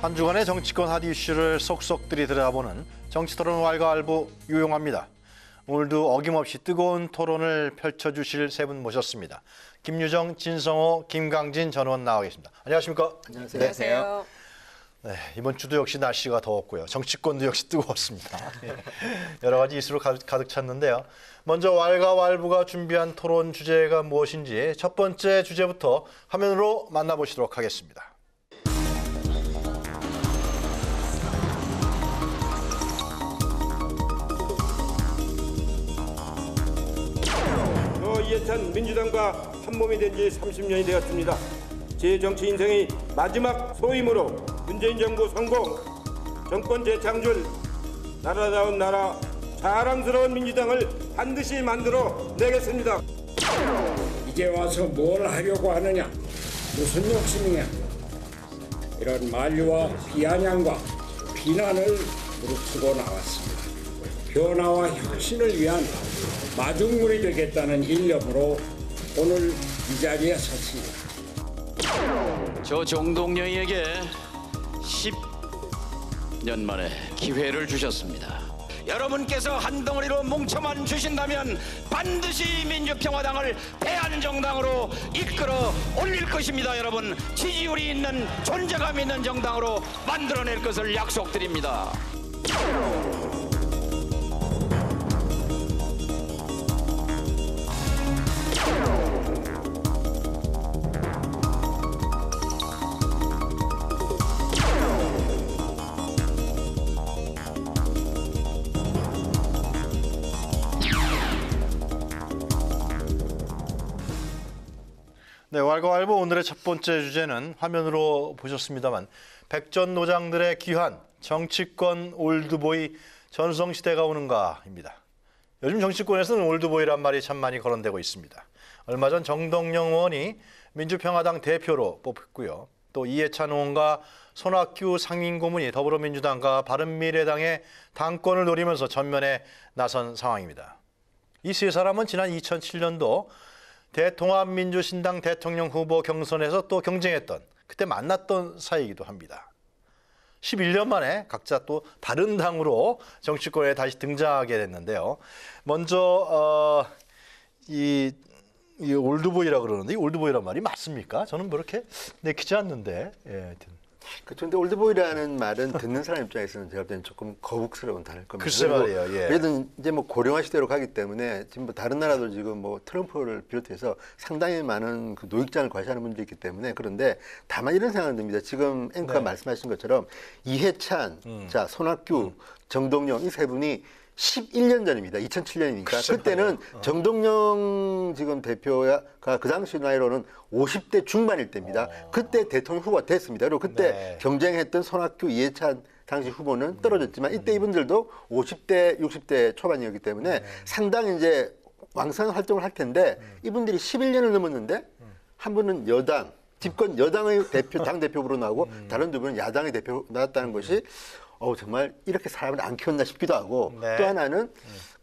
한 주간의 정치권 핫 이슈를 속속들이 들여다보는 정치토론 왈가왈부 유용합니다. 오늘도 어김없이 뜨거운 토론을 펼쳐주실 세 분 모셨습니다. 김유정, 진성호, 김강진 전 의원 나와 계십니다. 안녕하십니까? 안녕하세요. 안녕하세요. 네, 이번 주도 역시 날씨가 더웠고요. 정치권도 역시 뜨거웠습니다. 여러 가지 이슈로 가득 찼는데요. 먼저 왈가왈부가 준비한 토론 주제가 무엇인지 첫 번째 주제부터 화면으로 만나보시도록 하겠습니다. 이해찬 민주당과 한몸이 된 지 30년이 되었습니다. 제 정치 인생의 마지막 소임으로 문재인 정부 성공, 정권 재창출, 나라다운 나라, 자랑스러운 민주당을 반드시 만들어 내겠습니다. 이제 와서 뭘 하려고 하느냐, 무슨 욕심이냐, 이런 만류와 비아냥과 비난을 무릅쓰고 나왔습니다. 변화와 혁신을 위한 마중물이 되겠다는 일념으로 오늘 이 자리에 섰습니다. 저 정동영에게 10년 만에 기회를 주셨습니다. 여러분께서 한 덩어리로 뭉쳐만 주신다면 반드시 민주평화당을 대한정당으로 이끌어 올릴 것입니다. 여러분, 지지율이 있는 존재감 있는 정당으로 만들어낼 것을 약속드립니다. 네, 왈가왈부 오늘의 첫 번째 주제는 화면으로 보셨습니다만 백전노장들의 귀환, 정치권 올드보이 전성시대가 오는가입니다. 요즘 정치권에서는 올드보이란 말이 참 많이 거론되고 있습니다. 얼마 전 정동영 의원이 민주평화당 대표로 뽑혔고요. 또 이해찬 의원과 손학규 상임고문이 더불어민주당과 바른미래당의 당권을 노리면서 전면에 나선 상황입니다. 이 세 사람은 지난 2007년도 대통합민주신당 대통령 후보 경선에서 또 경쟁했던, 그때 만났던 사이이기도 합니다. 11년 만에 각자 또 다른 당으로 정치권에 다시 등장하게 됐는데요. 먼저 이 올드보이라고 그러는데 이 올드보이란 말이 맞습니까? 저는 그렇게 내키지 않는데. 예, 하여튼. 그런데 올드보이라는 말은 듣는 사람 입장에서는 제가 볼 때는 조금 거북스러운 단어일 겁니다. 글쎄 말이에요. 예. 그래도 이제 뭐 고령화 시대로 가기 때문에 지금 뭐 다른 나라도 지금 뭐 트럼프를 비롯해서 상당히 많은 그 노익장을 과시하는 분들이 있기 때문에, 그런데 다만 이런 생각은 듭니다. 지금 앵커가 말씀하신 것처럼 이해찬, 자 손학규, 정동영 이 세 분이 11년 전입니다. 2007년이니까. 그때는 정동영 지금 대표가 그 당시 나이로는 50대 중반일 때입니다. 그때 대통령 후보가 됐습니다. 그리고 그때 경쟁했던 손학규, 이해찬 당시 후보는 떨어졌지만 이때 이분들도 50대, 60대 초반이었기 때문에 상당히 이제 왕성한 활동을 할 텐데 이분들이 11년을 넘었는데 한 분은 여당, 집권 여당의 대표, 당대표로 나오고 다른 두 분은 야당의 대표로 나왔다는 것이 정말 이렇게 사람을 안 키웠나 싶기도 하고, 또 하나는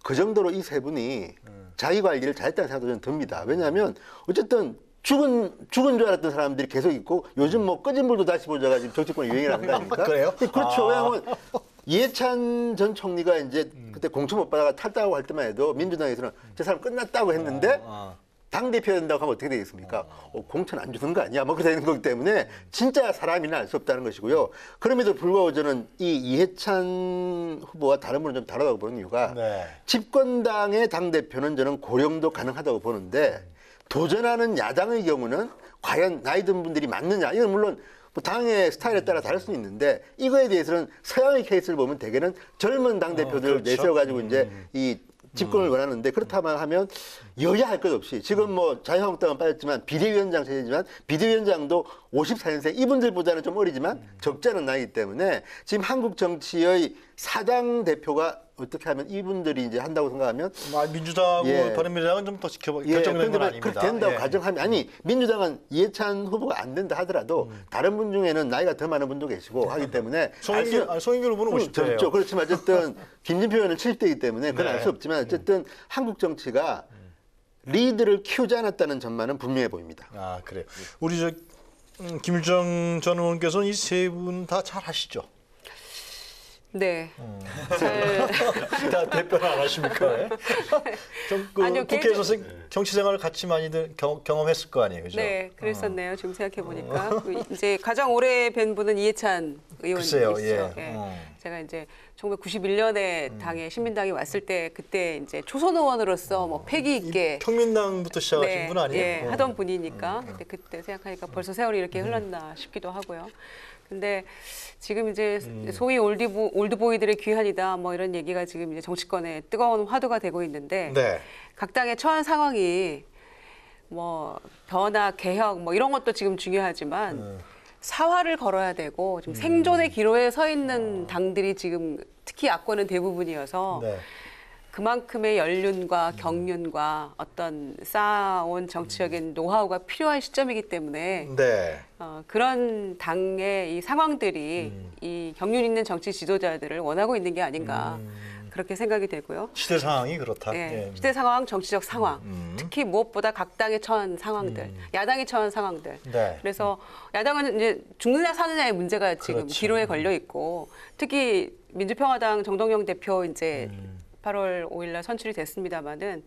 그 정도로 이 세 분이 자기 관리를 잘했다는 생각도 저는 듭니다. 왜냐하면 어쨌든 죽은 줄 알았던 사람들이 계속 있고 요즘 뭐 꺼진 불도 다시 보자가 지금 정치권에 유행이라는 거 아닙니까? 그래요? 그렇죠. 왜냐하면 이해찬 전 총리가 이제 그때 공천 못 받아가 탈당하고 할 때만 해도 민주당에서는 저 사람 끝났다고 했는데 당대표야 된다고 하면 어떻게 되겠습니까? 공천 안 주는 거 아니야? 뭐 그렇게 되는 거기 때문에 진짜 사람이나 알 수 없다는 것이고요. 그럼에도 불구하고 저는 이 이해찬 후보와 다른 분은 좀 다르다고 보는 이유가 집권당의 당대표는 저는 고령도 가능하다고 보는데 도전하는 야당의 경우는 과연 나이 든 분들이 맞느냐? 이건 물론 뭐 당의 스타일에 따라 다를 수는 있는데 이거에 대해서는 서양의 케이스를 보면 대개는 젊은 당대표들을 그렇죠. 내세워가지고 이제 이 집권을 원하는데, 그렇다면 하면 여야 할 것 없이 지금 뭐 자유한국당은 빠졌지만 비대위원장 체제지만 비대위원장도 54년생 이분들보다는 좀 어리지만 적지 않은 나이기 때문에 지금 한국 정치의 사당 대표가 어떻게 하면 이분들이 이제 한다고 생각하면 민주당하고 바른미래당은 좀 더 결정된 건 아닙니다. 그렇게 된다고 가정하면, 아니 민주당은 이해찬 후보가 안 된다 하더라도 다른 분 중에는 나이가 더 많은 분도 계시고 하기 때문에 송영길 후보는 50대예요. 그렇지만 어쨌든 김진표 의원은 70대이기 때문에 그건 알 수 없지만 어쨌든 한국 정치가 리드를 키우지 않았다는 점만은 분명해 보입니다. 그래요. 우리 김유정 전 의원께서는 이 세 분 다 잘 아시죠? 네. 잘 다 대표는 안 하십니까? 아니요, 국회에서 정치 생활을 같이 많이들 경험했을 거 아니에요, 그죠? 네, 그랬었네요. 지금 생각해 보니까 이제 가장 오래 뵌 분은 이해찬 의원이시죠. 글쎄요, 예. 제가 이제 1991년에 당에 신민당이 왔을 때 그때 이제 초선 의원으로서 뭐 패기 있게 평민당부터 시작하신 분 아니에요? 예, 하던 분이니까 그때 생각하니까 벌써 세월이 이렇게 흘렀나 싶기도 하고요. 근데 지금 이제 소위 올드보이들의 귀환이다 뭐 이런 얘기가 지금 이제 정치권에 뜨거운 화두가 되고 있는데 네. 각 당의 처한 상황이 뭐 변화, 개혁 뭐 이런 것도 지금 중요하지만 사활을 걸어야 되고 지금 생존의 기로에 서 있는 당들이 지금 특히 야권은 대부분이어서 네. 그만큼의 연륜과 경륜과 어떤 쌓아온 정치적인 노하우가 필요한 시점이기 때문에 네. 그런 당의 이 상황들이 이 경륜 있는 정치 지도자들을 원하고 있는 게 아닌가 그렇게 생각이 되고요. 시대 상황이 그렇다. 예, 시대 상황, 정치적 상황, 특히 무엇보다 각 당의 처한 상황들, 야당이 처한 상황들. 네. 그래서 야당은 이제 죽느냐 사느냐의 문제가 지금 그렇죠. 기로에 걸려 있고, 특히 민주평화당 정동영 대표 이제 8월 5일날 선출이 됐습니다마는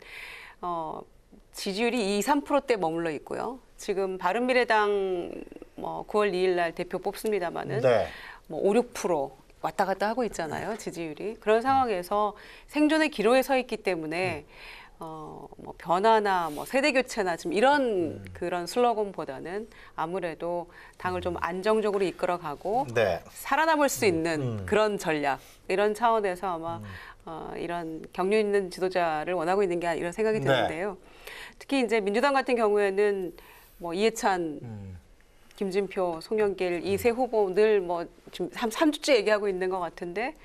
지지율이 2~3%대 머물러 있고요. 지금 바른미래당 뭐 9월 2일날 대표 뽑습니다마는 네. 뭐 5~6% 왔다 갔다 하고 있잖아요, 지지율이. 그런 상황에서 생존의 기로에 서 있기 때문에 뭐 변화나 뭐 세대 교체나 지금 이런 그런 슬로건보다는 아무래도 당을 좀 안정적으로 이끌어가고 네. 살아남을 수 있는 그런 전략, 이런 차원에서 아마 이런 경륜 있는 지도자를 원하고 있는 게 아니라 이런 생각이 드는데요. 특히 이제 민주당 같은 경우에는 뭐 이해찬, 김진표, 송영길 이 세 후보 늘 뭐 지금 3주째 얘기하고 있는 것 같은데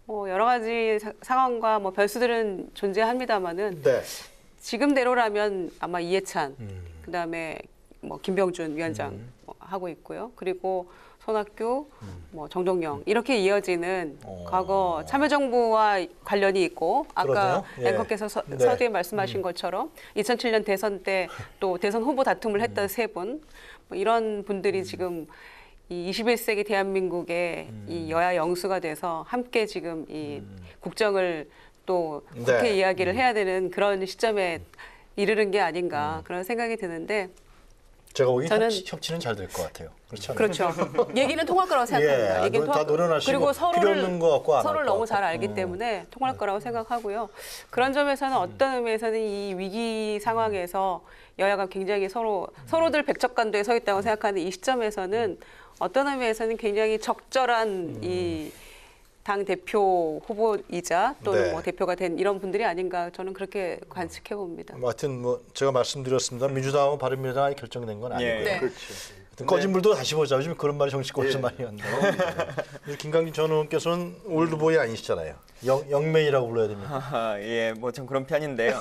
뭐 여러 가지 상황과 뭐 변수들은 존재합니다만은 네. 지금대로라면 아마 이해찬, 그다음에 뭐 김병준 위원장 하고 있고요. 그리고 손학규, 뭐 정동영 이렇게 이어지는 과거 참여정부와 관련이 있고 아까 그러네요. 예. 앵커께서 네. 서두에 말씀하신 것처럼 2007년 대선 때 또 대선 후보 다툼을 했던 세 분, 뭐 이런 분들이 지금 이 21세기 대한민국의 이 여야 영수가 돼서 함께 지금 이 국정을 또 국회 네. 이야기를 해야 되는 그런 시점에 이르는 게 아닌가 그런 생각이 드는데 제가 보기엔 저는- 협치는 잘 될 것 같아요. 그렇죠? 그렇죠. 얘기는 통할 거라고 생각합니다. 예, 얘기는 다 노련하시고 그리고 필요 없는 거 갖고 안 서로를 할 것 너무 잘 같고. 알기 때문에 통할 거라고 생각하고요. 그런 점에서는 어떤 의미에서는 이 위기 상황에서 여야가 굉장히 서로들 백척간도에 서 있다고 생각하는 이 시점에서는 어떤 의미에서는 굉장히 적절한 이 당 대표 후보이자 또는 네. 뭐 대표가 된 이런 분들이 아닌가 저는 그렇게 관측해 봅니다. 뭐 하여튼 뭐 제가 말씀드렸습니다. 민주당하고 바른미래당이 결정된 건 아니고요. 네. 그렇죠. 하여튼 꺼진 불도 다시 보자. 요즘 그런 말이 정치권에서 예. 많이 한다. 김강진 전 의원께서는 올드보이 아니시잖아요. 영맨이라고 불러야 됩니다. 아, 예, 뭐 좀 그런 편인데요.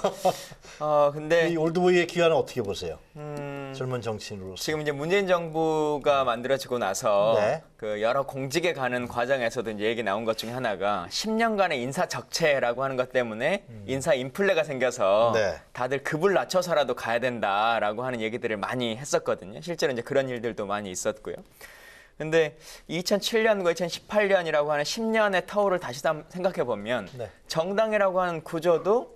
근데 이 올드보이의 기간은 어떻게 보세요? 젊은 정치인으로서. 지금 이제 문재인 정부가 만들어지고 나서 네. 그 여러 공직에 가는 과정에서도 이제 얘기 나온 것 중에 하나가 10년간의 인사 적체라고 하는 것 때문에 인사 인플레가 생겨서 네. 다들 급을 낮춰서라도 가야 된다라고 하는 얘기들을 많이 했었거든요. 실제로 이제 그런 일들도 많이 있었고요. 근데 2007년과 2018년이라고 하는 10년의 터울을 다시 생각해 보면 네. 정당이라고 하는 구조도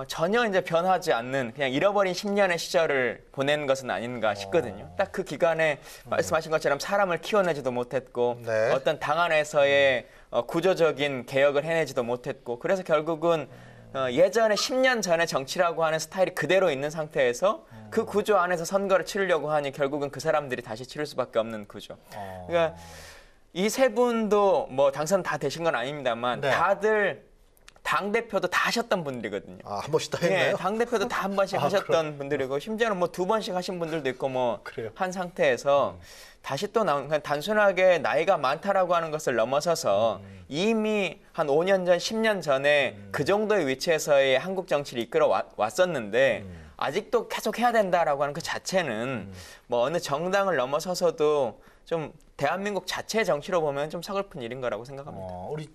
전혀 이제 변하지 않는 그냥 잃어버린 10년의 시절을 보낸 것은 아닌가 싶거든요. 딱 그 기간에 말씀하신 것처럼 사람을 키워내지도 못했고 네. 어떤 당 안에서의 구조적인 개혁을 해내지도 못했고 그래서 결국은 예전에 10년 전의 정치라고 하는 스타일이 그대로 있는 상태에서 그 구조 안에서 선거를 치르려고 하니 결국은 그 사람들이 다시 치를 수밖에 없는 구조. 그러니까 이 세 분도 뭐 당선 다 되신 건 아닙니다만 네. 다들 당대표도 다 하셨던 분들이거든요. 아, 한 번씩 다 했나요? 예, 당대표도 다 한 번씩 하셨던 분들이고 심지어는 뭐 2번씩 하신 분들도 있고 뭐 그래요? 한 상태에서 다시 또 나온 그냥 단순하게 나이가 많다라고 하는 것을 넘어서서 이미 한 5년 전, 10년 전에 그 정도의 위치에서의 한국 정치를 이끌어 왔었는데 아직도 계속 해야 된다라고 하는 그 자체는 뭐 어느 정당을 넘어서서도 좀 대한민국 자체의 정치로 보면 좀 서글픈 일인 거라고 생각합니다. 우리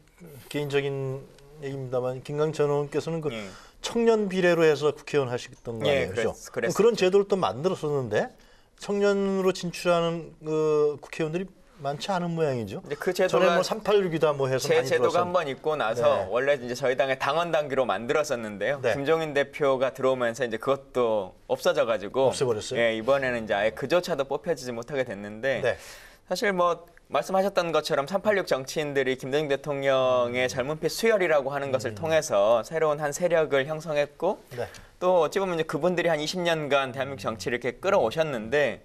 개인적인 얘기입니다만 김강진 전 의원께서는 그 예. 청년 비례로 해서 국회의원 하셨던 거 예, 아니에요? 그죠? 그랬었죠. 그런 제도를 또 만들었었는데 청년으로 진출하는 그 국회의원들이 많지 않은 모양이죠. 이제 그 전에 제도가 뭐 386이다 뭐 해서 제 많이 제도가 들어서. 한번 있고 나서 네. 원래 이제 저희 당의 당원 당규로 만들었었는데요. 네. 김종인 대표가 들어오면서 이제 그것도 없어져가지고 없애버렸어요? 예, 이번에는 이제 아예 그조차도 뽑혀지지 못하게 됐는데 네. 사실 뭐 말씀하셨던 것처럼 386 정치인들이 김대중 대통령의 젊은 피 수혈이라고 하는 것을 통해서 새로운 한 세력을 형성했고 네. 또 어찌 보면 이제 그분들이 한 20년간 대한민국 정치를 이렇게 끌어오셨는데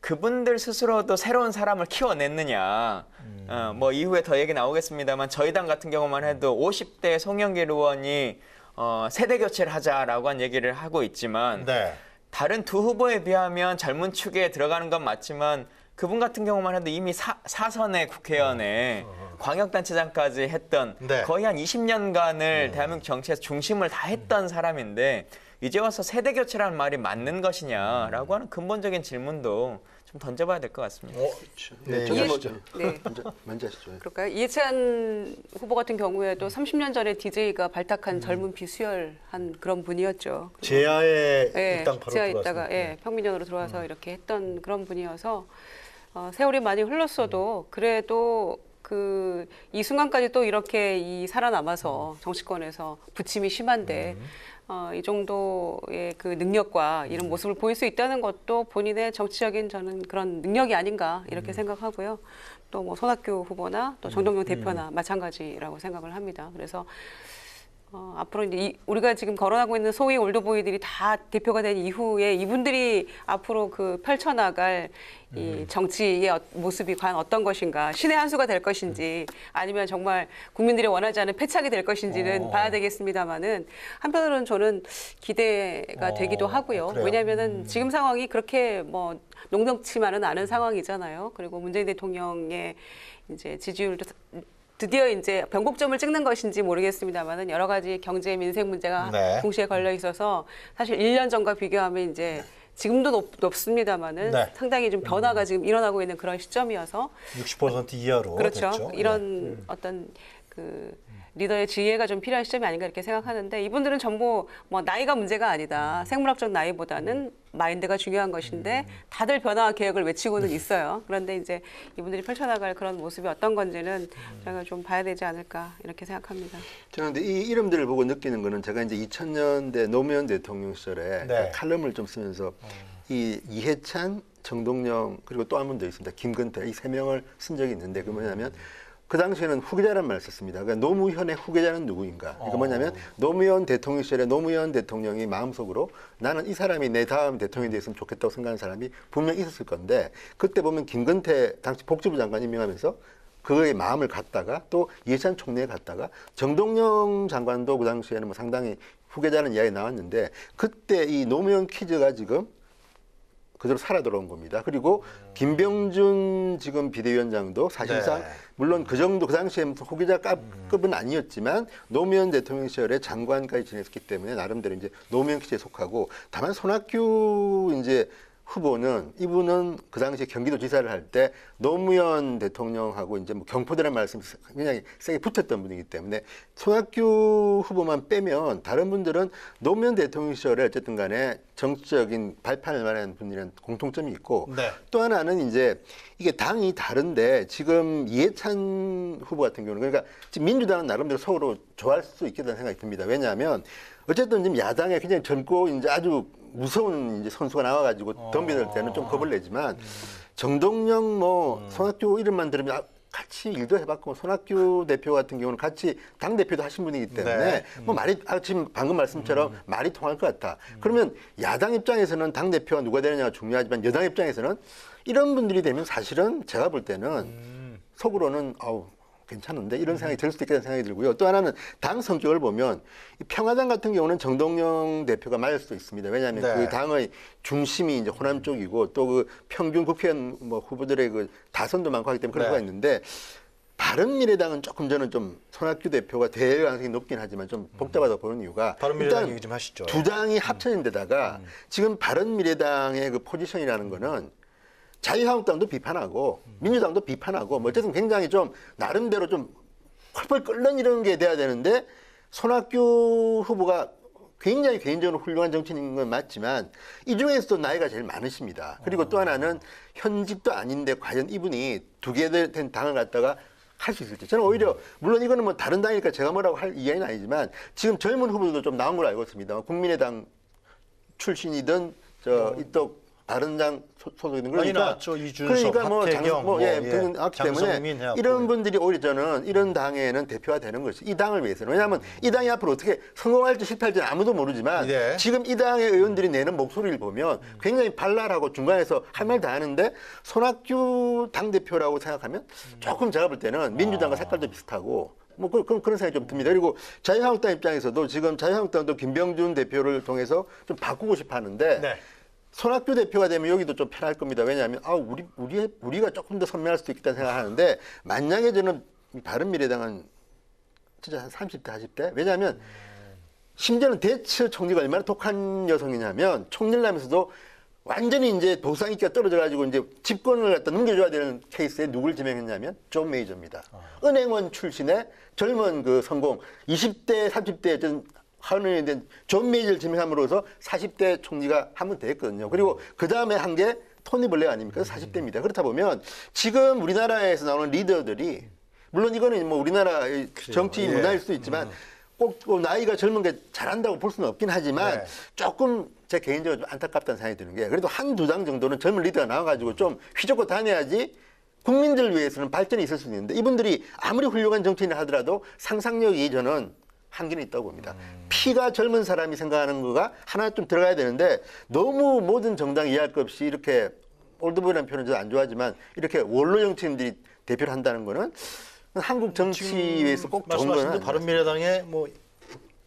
그분들 스스로도 새로운 사람을 키워냈느냐. 뭐 이후에 더 얘기 나오겠습니다만 저희 당 같은 경우만 해도 50대 송영길 의원이 세대 교체를 하자라고 한 얘기를 하고 있지만 네. 다른 두 후보에 비하면 젊은 축에 들어가는 건 맞지만 그분 같은 경우만 해도 이미 사선의 국회의원에 광역단체장까지 했던 네. 거의 한 20년간을 대한민국 정치에서 중심을 다 했던 사람인데 이제 와서 세대 교체라는 말이 맞는 것이냐라고 하는 근본적인 질문도 좀 던져봐야 될 것 같습니다. 네, 저는 뭐 이해하시죠? 네. 먼저 하시죠. 그럴까요? 이해찬 후보 같은 경우에도 30년 전에 DJ가 발탁한 젊은 피 수혈한 그런 분이었죠. 제야에 예, 일당 바로 제가 들어왔습니다. 있다가 예, 평민연으로 들어와서 이렇게 했던 그런 분이어서 세월이 많이 흘렀어도 그래도 이 순간까지 또 이렇게 살아남아서 정치권에서 부침이 심한데 이 정도의 그 능력과 이런 모습을 보일 수 있다는 것도 본인의 정치적인 저는 그런 능력이 아닌가 이렇게 생각하고요. 또 뭐 손학규 후보나 또 정동영 대표나 마찬가지라고 생각을 합니다. 그래서 앞으로 이제 우리가 지금 거론하고 있는 소위 올드보이들이 다 대표가 된 이후에 이분들이 앞으로 그 펼쳐나갈 이 정치의 모습이 과연 어떤 것인가, 신의 한 수가 될 것인지 아니면 정말 국민들이 원하지 않는 패착이 될 것인지는 봐야 되겠습니다만은 한편으로는 저는 기대가 되기도 하고요. 그래요? 왜냐하면은 지금 상황이 그렇게 뭐 녹록치만은 않은 상황이잖아요. 그리고 문재인 대통령의 이제 지지율도 드디어 이제 변곡점을 찍는 것인지 모르겠습니다만은 여러 가지 경제 민생 문제가 네. 동시에 걸려 있어서 사실 1년 전과 비교하면 이제 지금도 높습니다만은 네. 상당히 좀 변화가 지금 일어나고 있는 그런 시점이어서 60% 이하로 그렇죠. 됐죠. 이런 어떤 그 리더의 지혜가 좀 필요한 시점이 아닌가 이렇게 생각하는데 이분들은 전부 뭐 나이가 문제가 아니다. 생물학적 나이보다는 마인드가 중요한 것인데 다들 변화 계획을 외치고는 있어요. 그런데 이제 이분들이 펼쳐나갈 그런 모습이 어떤 건지는 제가 좀 봐야 되지 않을까 이렇게 생각합니다. 저는 근데 이 이름들을 보고 느끼는 거는 제가 이제 2000년대 노무현 대통령 시절에 네. 칼럼을 좀 쓰면서 이 이해찬, 정동영 그리고 또 한 분 더 있습니다. 김근태 이 세 명을 쓴 적이 있는데 그 뭐냐면 그 당시에는 후계자란 말을 썼습니다. 그러니까 노무현의 후계자는 누구인가? 이거 뭐냐면 노무현 대통령 시절에 노무현 대통령이 마음속으로 나는 이 사람이 내 다음 대통령이 됐으면 좋겠다고 생각하는 사람이 분명히 있었을 건데 그때 보면 김근태 당시 복지부 장관 임명하면서 그의 마음을 갖다가 또 이해찬 총리에 갔다가 정동영 장관도 그 당시에는 뭐 상당히 후계자는 이야기 나왔는데 그때 이 노무현 퀴즈가 지금 그대로 살아 돌아온 겁니다. 그리고 김병준 지금 비대위원장도 사실상 네. 물론 그 정도 그 당시에 후계자 급은 아니었지만 노무현 대통령 시절에 장관까지 지냈기 때문에 나름대로 이제 노무현 퀴즈에 속하고 다만 손학규 이제 후보는 이분은 그 당시에 경기도지사를 할 때 노무현 대통령하고 이제 뭐 경포대라는 말씀 굉장히 세게 붙였던 분이기 때문에 손학규 후보만 빼면 다른 분들은 노무현 대통령 시절에 어쨌든 간에 정치적인 발판을 마련한 분이라는 공통점이 있고 네. 또 하나는 이제 이게 당이 다른데 지금 이해찬 후보 같은 경우는 그러니까 지금 민주당은 나름대로 서로 좋아할 수 있겠다는 생각이 듭니다. 왜냐하면 어쨌든 지금 야당에 굉장히 젊고 이제 아주 무서운 이제 선수가 나와가지고 덤벼들 때는 좀 겁을 내지만 정동영 뭐 손학규 이름만 들으면 같이 일도 해봤고 손학규 대표 같은 경우는 같이 당 대표도 하신 분이기 때문에 네. 뭐 말이 지금 방금 말씀처럼 말이 통할 것 같다. 그러면 야당 입장에서는 당 대표가 누가 되느냐가 중요하지만 여당 입장에서는 이런 분들이 되면 사실은 제가 볼 때는 속으로는 괜찮은데 이런 생각이 들 수도 있겠다는 생각이 들고요. 또 하나는 당 성격을 보면 이 평화당 같은 경우는 정동영 대표가 맞을 수도 있습니다. 왜냐하면 네. 그 당의 중심이 이제 호남 쪽이고 또 그 평균 국회의원 뭐 후보들의 그 다선도 많고 하기 때문에 그런 네. 수가 있는데 바른미래당은 조금 저는 좀 손학규 대표가 될 가능성이 높긴 하지만 좀 복잡하다고 보는 이유가 바른미래당 일단 얘기 좀 하시죠. 두 당이 합쳐진 데다가 지금 바른미래당의 그 포지션이라는 거는 자유한국당도 비판하고 민주당도 비판하고 뭐 어쨌든 굉장히 좀 나름대로 좀 펄펄 끓는 이런 게 돼야 되는데 손학규 후보가 굉장히 개인적으로 훌륭한 정치인인 건 맞지만 이 중에서도 나이가 제일 많으십니다. 그리고 또 하나는 현직도 아닌데 과연 이분이 두 개 된 당을 갖다가 할 수 있을지. 저는 오히려 물론 이거는 뭐 다른 당이니까 제가 뭐라고 할 이야기는 아니지만 지금 젊은 후보들도 좀 나온 걸로 알고 있습니다. 국민의당 출신이든 이쪽 다른 당 소속이든 그러니까 이준석, 그러니까 하태경, 등등하기 때문에 장성민 해갖고. 이런 분들이 오히려 저는 이런 당에는 대표가 되는 것이 이 당을 위해서는. 왜냐하면 이 당이 앞으로 어떻게 성공할지 실패할지는 아무도 모르지만 지금 이 당의 의원들이 내는 목소리를 보면 굉장히 발랄하고 중간에서 할 말 다 하는데 손학규 당대표라고 생각하면 조금 제가 볼 때는 민주당과 색깔도 비슷하고 뭐 그런 생각이 좀 듭니다. 그리고 자유한국당 입장에서도 지금 자유한국당도 김병준 대표를 통해서 좀 바꾸고 싶어 하는데 손학규 대표가 되면 여기도 좀 편할 겁니다. 왜냐하면 우리가 조금 더 선명할 수도 있겠다는 생각하는데 만약에 저는 바른미래당은 진짜 한 30대, 40대? 왜냐하면 심지어는 대처 총리가 얼마나 독한 여성이냐면 총리를 하면서도 완전히 이제 도상이기가 떨어져가지고 이제 집권을 갖다 넘겨줘야 되는 케이스에 누굴 지명했냐면 존 메이저입니다. 은행원 출신의 젊은 그 성공 20대, 30대 전 하원의원이 된 존 메이저를 지명함으로써 40대 총리가 한 번 더 했거든요. 그리고 그 다음에 한 게 토니 블레어 아닙니까? 40대입니다. 그렇다 보면 지금 우리나라에서 나오는 리더들이 물론 이거는 뭐 우리나라 정치 문화일 수도 있지만 꼭 나이가 젊은 게 잘한다고 볼 수는 없긴 하지만 조금 제 개인적으로 좀 안타깝다는 생각이 드는 게 그래도 한두 당 정도는 젊은 리더가 나와가지고 좀 휘젓고 다녀야지 국민들 위해서는 발전이 있을 수 있는데 이분들이 아무리 훌륭한 정치인을 하더라도 상상력이 저는 한계는 있다고 봅니다. 피가 젊은 사람이 생각하는 거가 하나 좀 들어가야 되는데 너무 모든 정당 이해할 것 없이 이렇게 올드보이라는 표현은 저도 안 좋아하지만 이렇게 원로 정치인들이 대표를 한다는 거는 한국 정치에서 꼭 좋은 말씀하신 거는 바른미래당의 뭐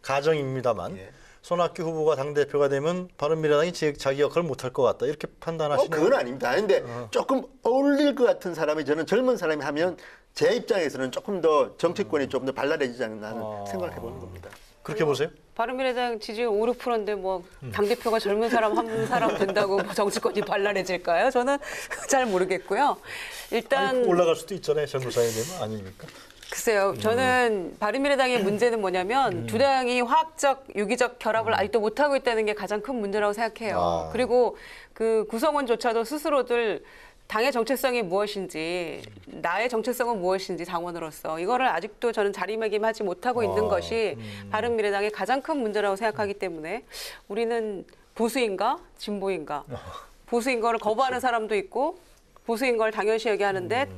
가정입니다만 손학규 후보가 당대표가 되면 바른미래당이 자기 역할을 못할 것 같다 이렇게 판단하시나요? 그건 아닙니다. 근데 조금 어울릴 것 같은 사람이 저는 젊은 사람이 하면 제 입장에서는 조금 더 정치권이 조금 더 발랄해지지 않나 하는 생각을 해보는 겁니다. 그렇게 보세요? 바른미래당 지지율 5, 6%인데 뭐 당대표가 젊은 사람 한 사람 된다고 뭐 정치권이 발랄해질까요? 저는 잘 모르겠고요. 일단 올라갈 수도 있잖아요. 젊은 사람이 되면 아닙니까? 글쎄요. 저는 바른미래당의 문제는 뭐냐면 두 당이 화학적, 유기적 결합을 아직도 못하고 있다는 게 가장 큰 문제라고 생각해요. 그리고 그 구성원조차도 스스로들 당의 정체성이 무엇인지 나의 정체성은 무엇인지 당원으로서 이거를 아직도 저는 자리매김하지 못하고 있는 것이 바른미래당의 가장 큰 문제라고 생각하기 때문에 우리는 보수인가 진보인가 보수인 거를 거부하는 사람도 있고 보수인 걸 당연시 여기하는데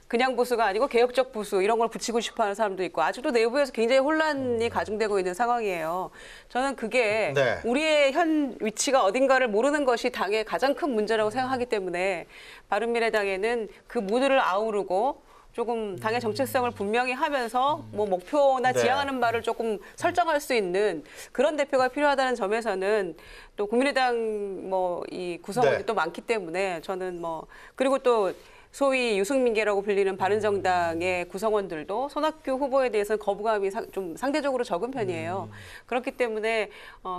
그냥 보수가 아니고 개혁적 보수 이런 걸 붙이고 싶어하는 사람도 있고 아직도 내부에서 굉장히 혼란이 가중되고 있는 상황이에요. 저는 그게 우리의 현 위치가 어딘가를 모르는 것이 당의 가장 큰 문제라고 생각하기 때문에 바른미래당에는 그 모두를 아우르고 조금 당의 정체성을 분명히 하면서 뭐 목표나 지향하는 바를 조금 설정할 수 있는 그런 대표가 필요하다는 점에서는 또 국민의당 뭐 이 구성원이 또 많기 때문에 저는 뭐 그리고 또 소위 유승민계라고 불리는 바른정당의 구성원들도 손학규 후보에 대해서는 거부감이 좀 상대적으로 적은 편이에요. 그렇기 때문에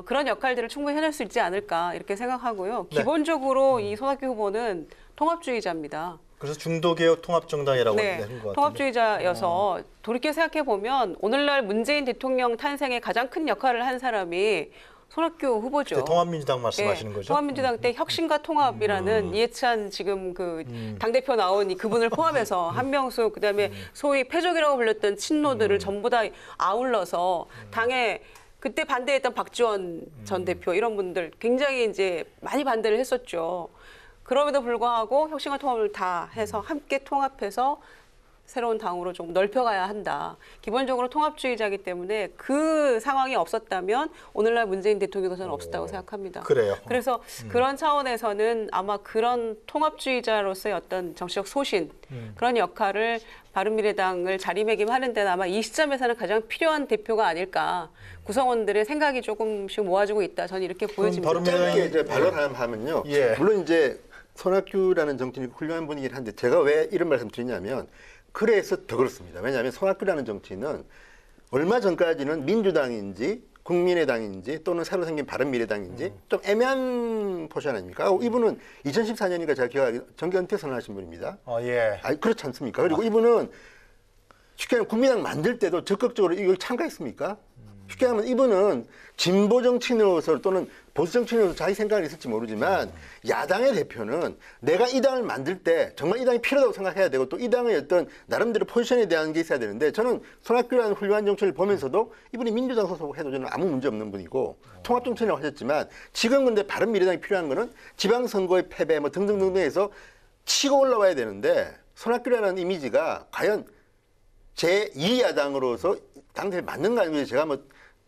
그런 역할들을 충분히 해낼 수 있지 않을까 이렇게 생각하고요. 기본적으로 이 손학규 후보는 통합주의자입니다. 그래서 중도개혁 통합정당이라고 한 것 같은데. 통합주의자여서 돌이켜 생각해 보면 오늘날 문재인 대통령 탄생에 가장 큰 역할을 한 사람이 손학규 후보죠. 통합민주당 말씀하시는 거죠? 통합민주당 때 혁신과 통합이라는 이해찬 지금 그 당대표 나온 그분을 포함해서 한명숙 그다음에 소위 패족이라고 불렸던 친노들을 전부 다 아울러서 당에 그때 반대했던 박지원 전 대표 이런 분들 굉장히 이제 많이 반대를 했었죠. 그럼에도 불구하고 혁신과 통합을 다 해서 함께 통합해서 새로운 당으로 좀 넓혀가야 한다. 기본적으로 통합주의자이기 때문에 그 상황이 없었다면 오늘날 문재인 대통령도 저는 없었다고 생각합니다. 그래요. 그래서 그런 차원에서는 아마 그런 통합주의자로서의 어떤 정치적 소신 그런 역할을 바른미래당을 자리매김하는 데는 아마 이 시점에서는 가장 필요한 대표가 아닐까. 구성원들의 생각이 조금씩 모아지고 있다. 저는 이렇게 보여집니다. 짧게 이제 발언하면요. 물론 이제 손학규라는 정치인이 훌륭한 분이긴 한데 제가 왜 이런 말씀 드리냐면 그래서 더 그렇습니다. 왜냐하면 손학규라는 정치인은 얼마 전까지는 민주당인지 국민의당인지 또는 새로 생긴 바른미래당인지 좀 애매한 포지션 아닙니까? 이분은 2014년이니까 제가 기억하기 정계 은퇴 선언하신 분입니다. 그렇지 않습니까? 그리고 이분은 쉽게 말하면 국민당 만들 때도 적극적으로 이걸 참가했습니까? 쉽게 하면 이분은 진보 정치인으로서 또는 보수 정치인으로서 자기 생각이 있을지 모르지만 야당의 대표는 내가 이 당을 만들 때 정말 이 당이 필요하다고 생각해야 되고 또 이 당의 어떤 나름대로 포지션에 대한 게 있어야 되는데 저는 손학규라는 훌륭한 정치인을 보면서도 이분이 민주당 소속해도 저는 아무 문제 없는 분이고 통합정치인이라고 하셨지만 지금 근데 바른미래당이 필요한 거는 지방선거의 패배 뭐 등등등등 해서 치고 올라와야 되는데 손학규라는 이미지가 과연 제2야당으로서 당대에 맞는가 아니면 제가 뭐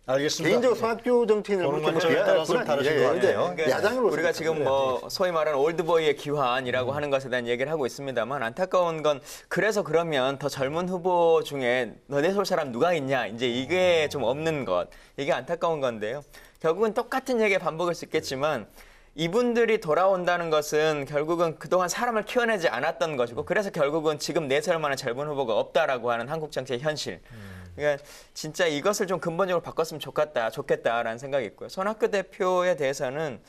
알겠습니다. 개인적으로 손학규 정치인을 보는 그렇게 관점에 따라서 비하할 다르신 건 것 아니에요. 같아요. 근데 야당으로서 우리가 지금 뭐 소위 말하는 올드보이의 기환이라고 하는 것에 대한 얘기를 하고 있습니다만 안타까운 건 그래서 그러면 더 젊은 후보 중에 너네 쏠 사람 누가 있냐 이제 이게 좀 없는 것 이게 안타까운 건데요. 결국은 똑같은 얘기에 반복일 수 있겠지만 이분들이 돌아온다는 것은 결국은 그동안 사람을 키워내지 않았던 것이고 그래서 결국은 지금 내세울 만한 젊은 후보가 없다라고 하는 한국 정치의 현실. 그러니까 진짜 이것을 좀 근본적으로 바꿨으면 좋겠다라는 생각이 있고요. 손학규 대표에 대해서는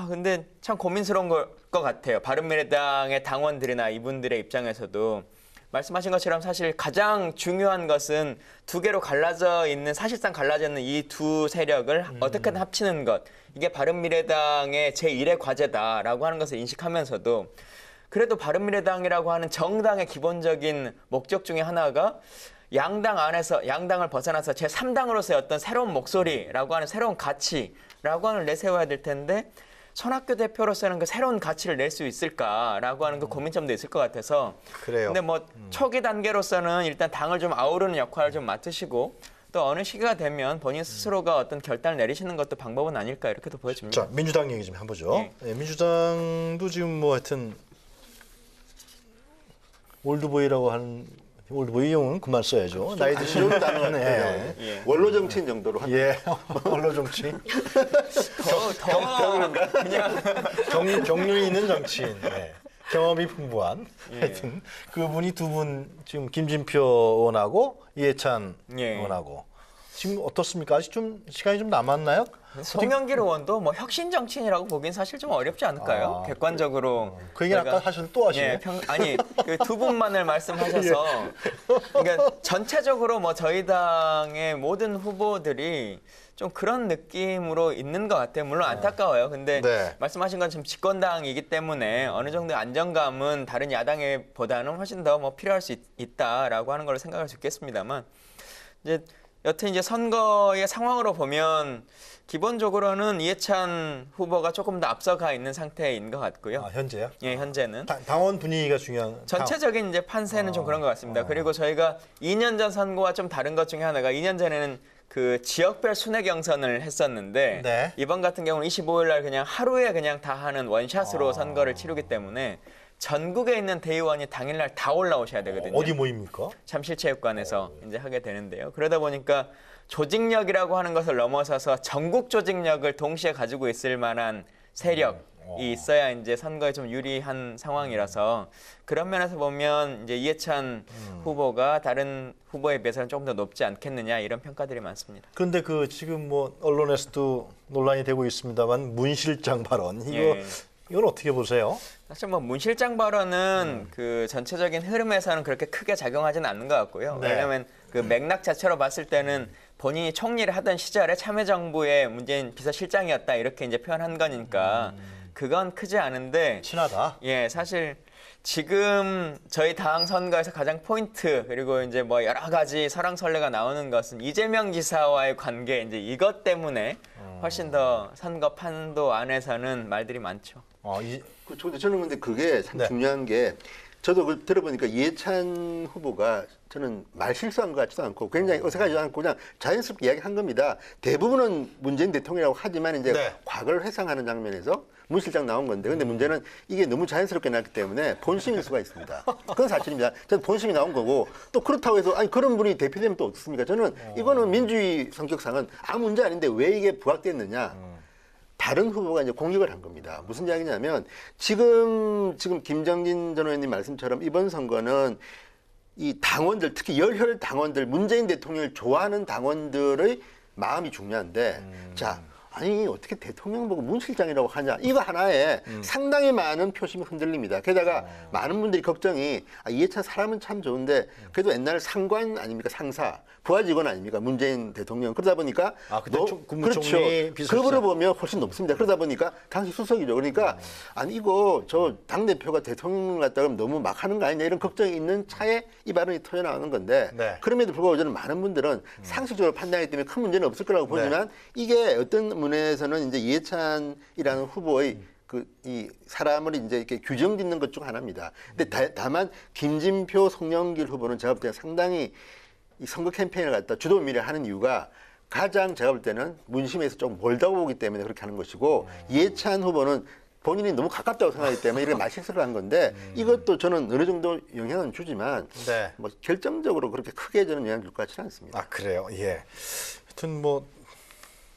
근데 참 고민스러운 것 같아요. 바른미래당의 당원들이나 이분들의 입장에서도 말씀하신 것처럼 사실 가장 중요한 것은 두 개로 갈라져 있는 사실상 갈라져 있는 이 두 세력을 어떻게든 합치는 것. 이게 바른미래당의 제1의 과제다라고 하는 것을 인식하면서도 그래도 바른미래당이라고 하는 정당의 기본적인 목적 중에 하나가 양당 안에서 양당을 벗어나서 제3당으로서의 어떤 새로운 목소리라고 하는 새로운 가치라고 하는 걸 내세워야 될 텐데 손학규 대표로서는 그 새로운 가치를 낼 수 있을까라고 하는 그 고민점도 있을 것 같아서 그래요. 근데 뭐 초기 단계로서는 일단 당을 좀 아우르는 역할을 좀 맡으시고 또 어느 시기가 되면 본인 스스로가 어떤 결단을 내리시는 것도 방법은 아닐까 이렇게도 보여집니다. 자, 민주당 얘기 좀 해보죠. 네, 민주당도 지금 뭐 하여튼 올드보이라고 하는 올드보이 용은 그만 써야죠. 나이 드신 단어가 네. 원로 정치인 정도로 예, 원로 정치. 그냥 경륜이 있는 정치인. 네. 경험이 풍부한. 하여튼 그분이 두 분 지금 김진표 의원하고 이해찬 의원하고 지금 어떻습니까? 아직 좀 시간이 좀 남았나요? 송영길 의원도 뭐 혁신 정치인이라고 보기엔 사실 좀 어렵지 않을까요? 객관적으로. 그 얘기는 아까 또 하시네. 예, 아니 그 두 분만을 말씀하셔서 그러니까 전체적으로 뭐 저희 당의 모든 후보들이 좀 그런 느낌으로 있는 것 같아요. 물론 안타까워요. 근데 네. 말씀하신 건 지금 집권당이기 때문에 어느 정도의 안정감은 다른 야당보다는 훨씬 더 뭐 필요할 수 있다라고 하는 걸 생각할 수 있겠습니다만 여튼 이제 선거의 상황으로 보면 기본적으로는 이해찬 후보가 조금 더 앞서가 있는 상태인 것 같고요. 현재요? 예, 현재는. 당원 분위기가 중요한. 전체적인 이제 판세는 좀 그런 것 같습니다. 그리고 저희가 2년 전 선거와 좀 다른 것 중에 하나가 2년 전에는 그 지역별 순회 경선을 했었는데 네. 이번 같은 경우는 25일 날 그냥 하루에 그냥 다 하는 원샷으로 선거를 치르기 때문에 전국에 있는 대의원이 당일날 다 올라오셔야 되거든요. 어디 모입니까? 잠실체육관에서 이제 하게 되는데요. 그러다 보니까 조직력이라고 하는 것을 넘어서서 전국 조직력을 동시에 가지고 있을 만한 세력이 있어야 이제 선거에 좀 유리한 상황이라서 그런 면에서 보면 이제 이해찬 후보가 다른 후보에 비해서는 조금 더 높지 않겠느냐 이런 평가들이 많습니다. 그런데 그 지금 뭐 언론에서도 논란이 되고 있습니다만 문 실장 발언 이건 어떻게 보세요? 사실 뭐 문 실장 발언은 그 전체적인 흐름에서는 그렇게 크게 작용하지는 않는 것 같고요. 네. 왜냐하면 그 맥락 자체로 봤을 때는 본인이 총리를 하던 시절에 참여정부의 문재인 비서실장이었다 이렇게 이제 표현한 거니까 그건 크지 않은데 친하다. 예, 사실 지금 저희 당 선거에서 가장 포인트 그리고 이제 뭐 여러 가지 설왕설래가 나오는 것은 이재명 지사와의 관계 이제 이것 때문에 훨씬 더 선거 판도 안에서는 말들이 많죠. 저는 근데 그게 참 중요한 게 저도 그 들어보니까 이해찬 후보가 저는 말 실수한 것 같지도 않고 굉장히 어색하지도 않고 그냥 자연스럽게 이야기한 겁니다. 대부분은 문재인 대통령이라고 하지만 이제 과거를 회상하는 장면에서 문 실장 나온 건데 근데 문제는 이게 너무 자연스럽게 나왔기 때문에 본심일 수가 있습니다. 그건 사실입니다. 저는 본심이 나온 거고 또 그렇다고 해서 아니 그런 분이 대표되면 또 어떻습니까? 저는 이거는 민주주의 성격상은 아무 문제 아닌데 왜 이게 부각됐느냐. 다른 후보가 이제 공격을 한 겁니다. 무슨 이야기냐면 지금 김정진 전 의원님 말씀처럼 이번 선거는 이 당원들 특히 열혈 당원들 문재인 대통령을 좋아하는 당원들의 마음이 중요한데 자 아니 어떻게 대통령 보고 문 실장이라고 하냐 이거 하나에 상당히 많은 표심이 흔들립니다. 게다가 많은 분들이 걱정이 이해찬 사람은 참 좋은데 그래도 옛날 상관 아닙니까 상사 부하 직원 아닙니까 문재인 대통령 그러다 보니까 그때 국무총리 그렇죠. 비서실장. 급으로 보면 훨씬 높습니다. 그러다 보니까 당시 수석이죠. 그러니까 아니 이거 저 당 대표가 대통령 갖다가 너무 막 하는 거 아니냐 이런 걱정이 있는 차에 이 발언이 터져 나오는 건데 네. 그럼에도 불구하고 저는 많은 분들은 상식적으로 판단하기 때문에 큰 문제는 없을 거라고 보지만 이게 어떤 문에서는 이제 이해찬이라는 후보의 이 사람을 이제 이렇게 규정짓는 것 중 하나입니다. 근데 다만 김진표, 송영길 후보는 제가 볼 때는 상당히 이 선거 캠페인을 갖다 주도 미래 하는 이유가 가장 제가 볼 때는 문심에서 좀 멀다고 보기 때문에 그렇게 하는 것이고 이해찬 후보는 본인이 너무 가깝다고 생각하기 때문에 이렇게 말실수를 한 건데 이것도 저는 어느 정도 영향은 주지만 네. 뭐 결정적으로 그렇게 크게 저는 영향을 줄 것 같지는 않습니다. 아 그래요. 예. 하여튼 뭐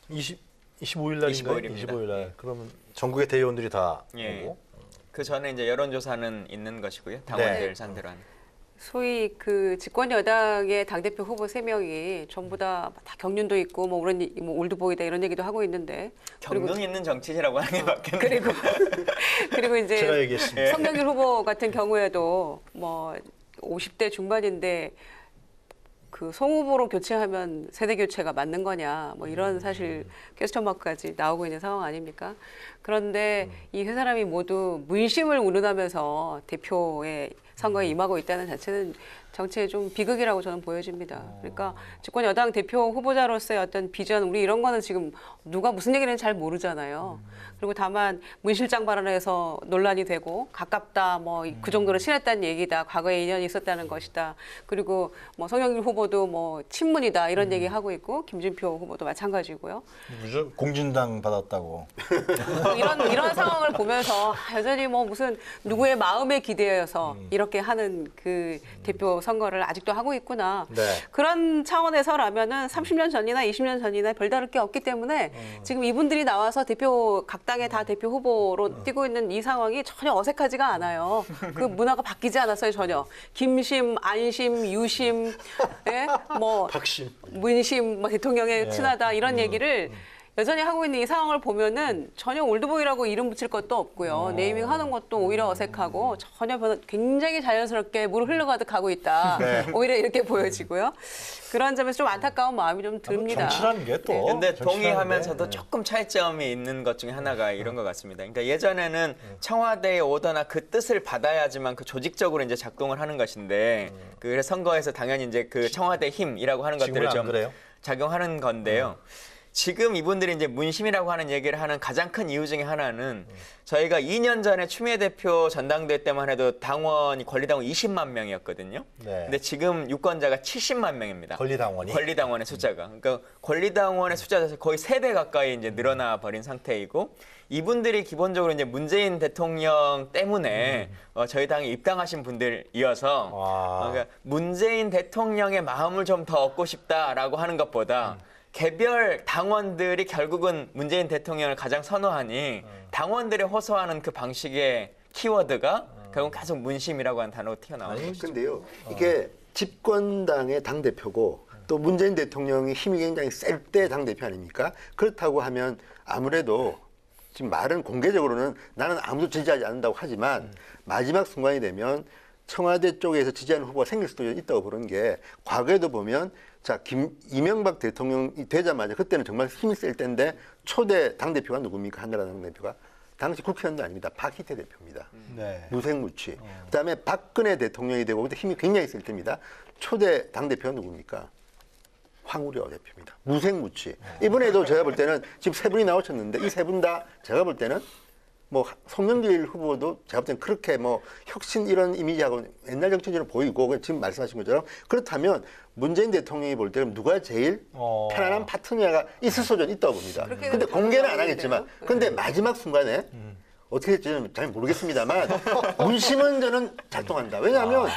25일 날인가요? 25일입니다. 25일 날. 그러면 전국의 대의원들이 다 예. 오고. 그 전에 이제 여론조사는 있는 것이고요. 당원들 네. 상대로 하는. 소위 그 집권 여당의 당대표 후보 3명이 전부 다 경륜도 있고 뭐 올드보이다 이런 얘기도 하고 있는데 경륜 있는 정치인이라고 하는 게 맞겠네요. 그리고 제가 이제 얘기했습니다. 송영길 후보 같은 경우에도 뭐 50대 중반인데 그 송 후보로 교체하면 세대 교체가 맞는 거냐 뭐 이런 사실 퀘스천 마크까지 나오고 있는 상황 아닙니까? 그런데 이 세 사람이 모두 문심을 운운하면서 대표의 선거에 임하고 있다는 자체는 정치의 좀 비극이라고 저는 보여집니다. 그러니까 집권 여당 대표 후보자로서의 어떤 비전, 우리 이런 거는 지금 누가 무슨 얘기를 잘 모르잖아요. 그리고 다만 문 실장 발언에서 논란이 되고 가깝다, 뭐 그 정도로 친했다는 얘기다, 과거에 인연이 있었다는 것이다. 그리고 뭐 송영길 후보도 뭐 친문이다 이런 얘기 하고 있고 김진표 후보도 마찬가지고요. 무슨 공진당 받았다고. 이런 상황을 보면서 여전히 뭐 무슨 누구의 마음에 기대어서 이렇게 하는 그 대표 선거를 아직도 하고 있구나. 네. 그런 차원에서라면은 30년 전이나 20년 전이나 별다를 게 없기 때문에 지금 이분들이 나와서 각 당의 다 대표 후보로 뛰고 있는 이 상황이 전혀 어색하지가 않아요. 그 문화가 바뀌지 않았어요, 전혀. 김심, 안심, 유심, 예? 뭐 박심. 문심, 뭐 대통령에 친하다 이런 얘기를 여전히 하고 있는 이 상황을 보면은 전혀 올드보이라고 이름 붙일 것도 없고요. 네이밍하는 것도 오히려 어색하고 전혀 굉장히 자연스럽게 물 흘러가듯 가고 있다. 오히려 이렇게 보여지고요. 그런 점에서 좀 안타까운 마음이 좀 듭니다. 정치라는 게 또. 근데 정치라는 동의하면서도 게. 조금 차이점이 있는 것 중에 하나가 이런 것 같습니다. 그러니까 예전에는 청와대에 오거나 그 뜻을 받아야지만 그 조직적으로 이제 작동을 하는 것인데 그래서 선거에서 당연히 이제 그 청와대 힘이라고 하는 것들을 지금은 안 좀 그래요? 작용하는 건데요. 지금 이분들이 이제 문심이라고 하는 얘기를 하는 가장 큰 이유 중에 하나는 저희가 2년 전에 추미애 대표 전당대회 때만 해도 당원이 권리당원 20만 명이었거든요. 네. 근데 지금 유권자가 70만 명입니다. 권리당원이. 권리당원의 숫자가. 그러니까 권리당원의 숫자가 거의 3배 가까이 이제 늘어나 버린 상태이고 이분들이 기본적으로 이제 문재인 대통령 때문에 저희 당에 입당하신 분들이어서 그러니까 문재인 대통령의 마음을 좀 더 얻고 싶다라고 하는 것보다 개별 당원들이 결국은 문재인 대통령을 가장 선호하니 당원들이 호소하는 그 방식의 키워드가 결국 계속 문심이라고 하는 단어가 튀어나오는 거죠. 근데요, 이게 집권당의 당대표고 또 문재인 대통령이 힘이 굉장히 셀 때 당대표 아닙니까? 그렇다고 하면 아무래도 지금 말은 공개적으로는 나는 아무도 지지하지 않는다고 하지만 마지막 순간이 되면 청와대 쪽에서 지지하는 후보가 생길 수도 있다고 보는 게 과거에도 보면 자, 이명박 대통령이 되자마자 그때는 정말 힘이 셀 때인데 초대 당대표가 누굽니까? 한나라당 당대표가. 당시 국회의원도 아닙니다. 박희태 대표입니다. 네. 무색무취. 그다음에 박근혜 대통령이 되고 그때 힘이 굉장히 셀 때입니다. 초대 당대표가 누굽니까? 황우려 대표입니다. 무색무취. 이번에도 제가 볼 때는 지금 세 분이 나오셨는데 이 세 분 다 제가 볼 때는 뭐 송영길 후보도 제가 볼 때는 그렇게 뭐 혁신 이런 이미지하고 옛날 정치인으로 보이고 지금 말씀하신 것처럼 그렇다면 문재인 대통령이 볼 때는 누가 제일 편안한 파트너가 있을 수는 있다고 봅니다. 근데 공개는 안 하겠지만 근데 마지막 순간에 어떻게 될지 는 잘 모르겠습니다만 문심은 저는 작동한다. 왜냐하면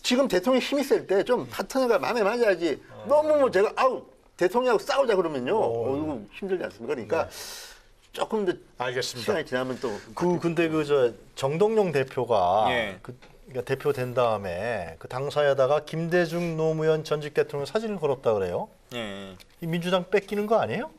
지금 대통령이 힘이 셀 때 좀 파트너가 마음에 맞아야지 너무 뭐 제가 대통령하고 싸우자 그러면요 이거 힘들지 않습니까? 그러니까 조금 더 알겠습니다. 시간이 지나면 또 근데 정동영 대표가 예. 그러니까 대표 된 다음에 그 당사에다가 김대중 노무현 전직 대통령 사진을 걸었다 그래요. 예. 이 민주당 뺏기는 거 아니에요?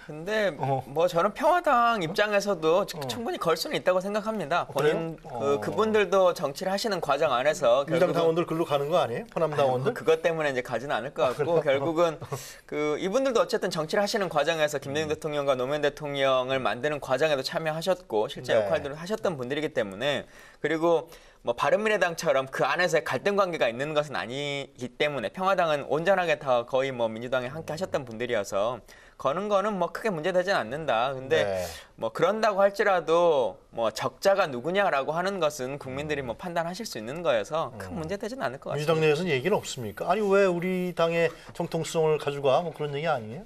근데 뭐 저는 평화당 입장에서도 충분히 걸 수는 있다고 생각합니다. 본인 그분들도 정치를 하시는 과정 안에서 민주당 당원들 글로 가는 거 아니에요? 호남 당원들? 그것 때문에 이제 가지는 않을 것 같고 결국은 그 이분들도 어쨌든 정치를 하시는 과정에서 김대중 대통령과 노무현 대통령을 만드는 과정에도 참여하셨고 실제 네. 역할들을 하셨던 분들이기 때문에 그리고 뭐 바른미래당처럼 그 안에서 갈등 관계가 있는 것은 아니기 때문에 평화당은 온전하게 다 거의 뭐 민주당에 함께 하셨던 분들이어서 거는 거는 뭐 크게 문제되진 않는다. 근데 네. 뭐 그런다고 할지라도 뭐 적자가 누구냐라고 하는 것은 국민들이 뭐 판단하실 수 있는 거여서 큰 문제되진 않을 것 같습니다. 민주당 내에서는 얘기는 없습니까? 아니 왜 우리 당의 정통성을 가져가? 뭐 그런 얘기 아니에요?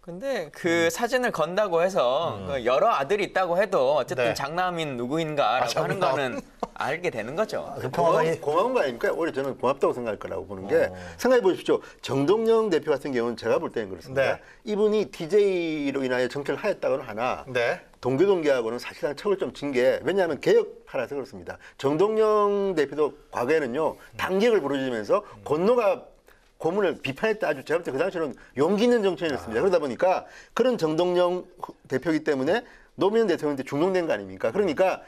근데 그 사진을 건다고 해서 그 여러 아들이 있다고 해도 어쨌든 네. 장남인 누구인가라고 하는 거는 알게 되는 거죠. 고마운 거 아닙니까? 오히려 저는 고맙다고 생각할 거라고 보는 게 생각해 보십시오. 정동영 대표 같은 경우는 제가 볼 때는 그렇습니다. 네. 이분이 DJ로 인하여 정치를 하였다고는 하나 네. 동교동계하고는 사실상 척을 좀 진 게 왜냐하면 개혁파라서 그렇습니다. 정동영 대표도 과거에는요 당직을 부르짖으면서 권노가 고문을 비판했다. 아주 제가 볼 때 그 당시에는 용기 있는 정치인이었습니다. 그러다 보니까 그런 정동영 대표이기 때문에 노무현 대통령한테 중용된 거 아닙니까? 그러니까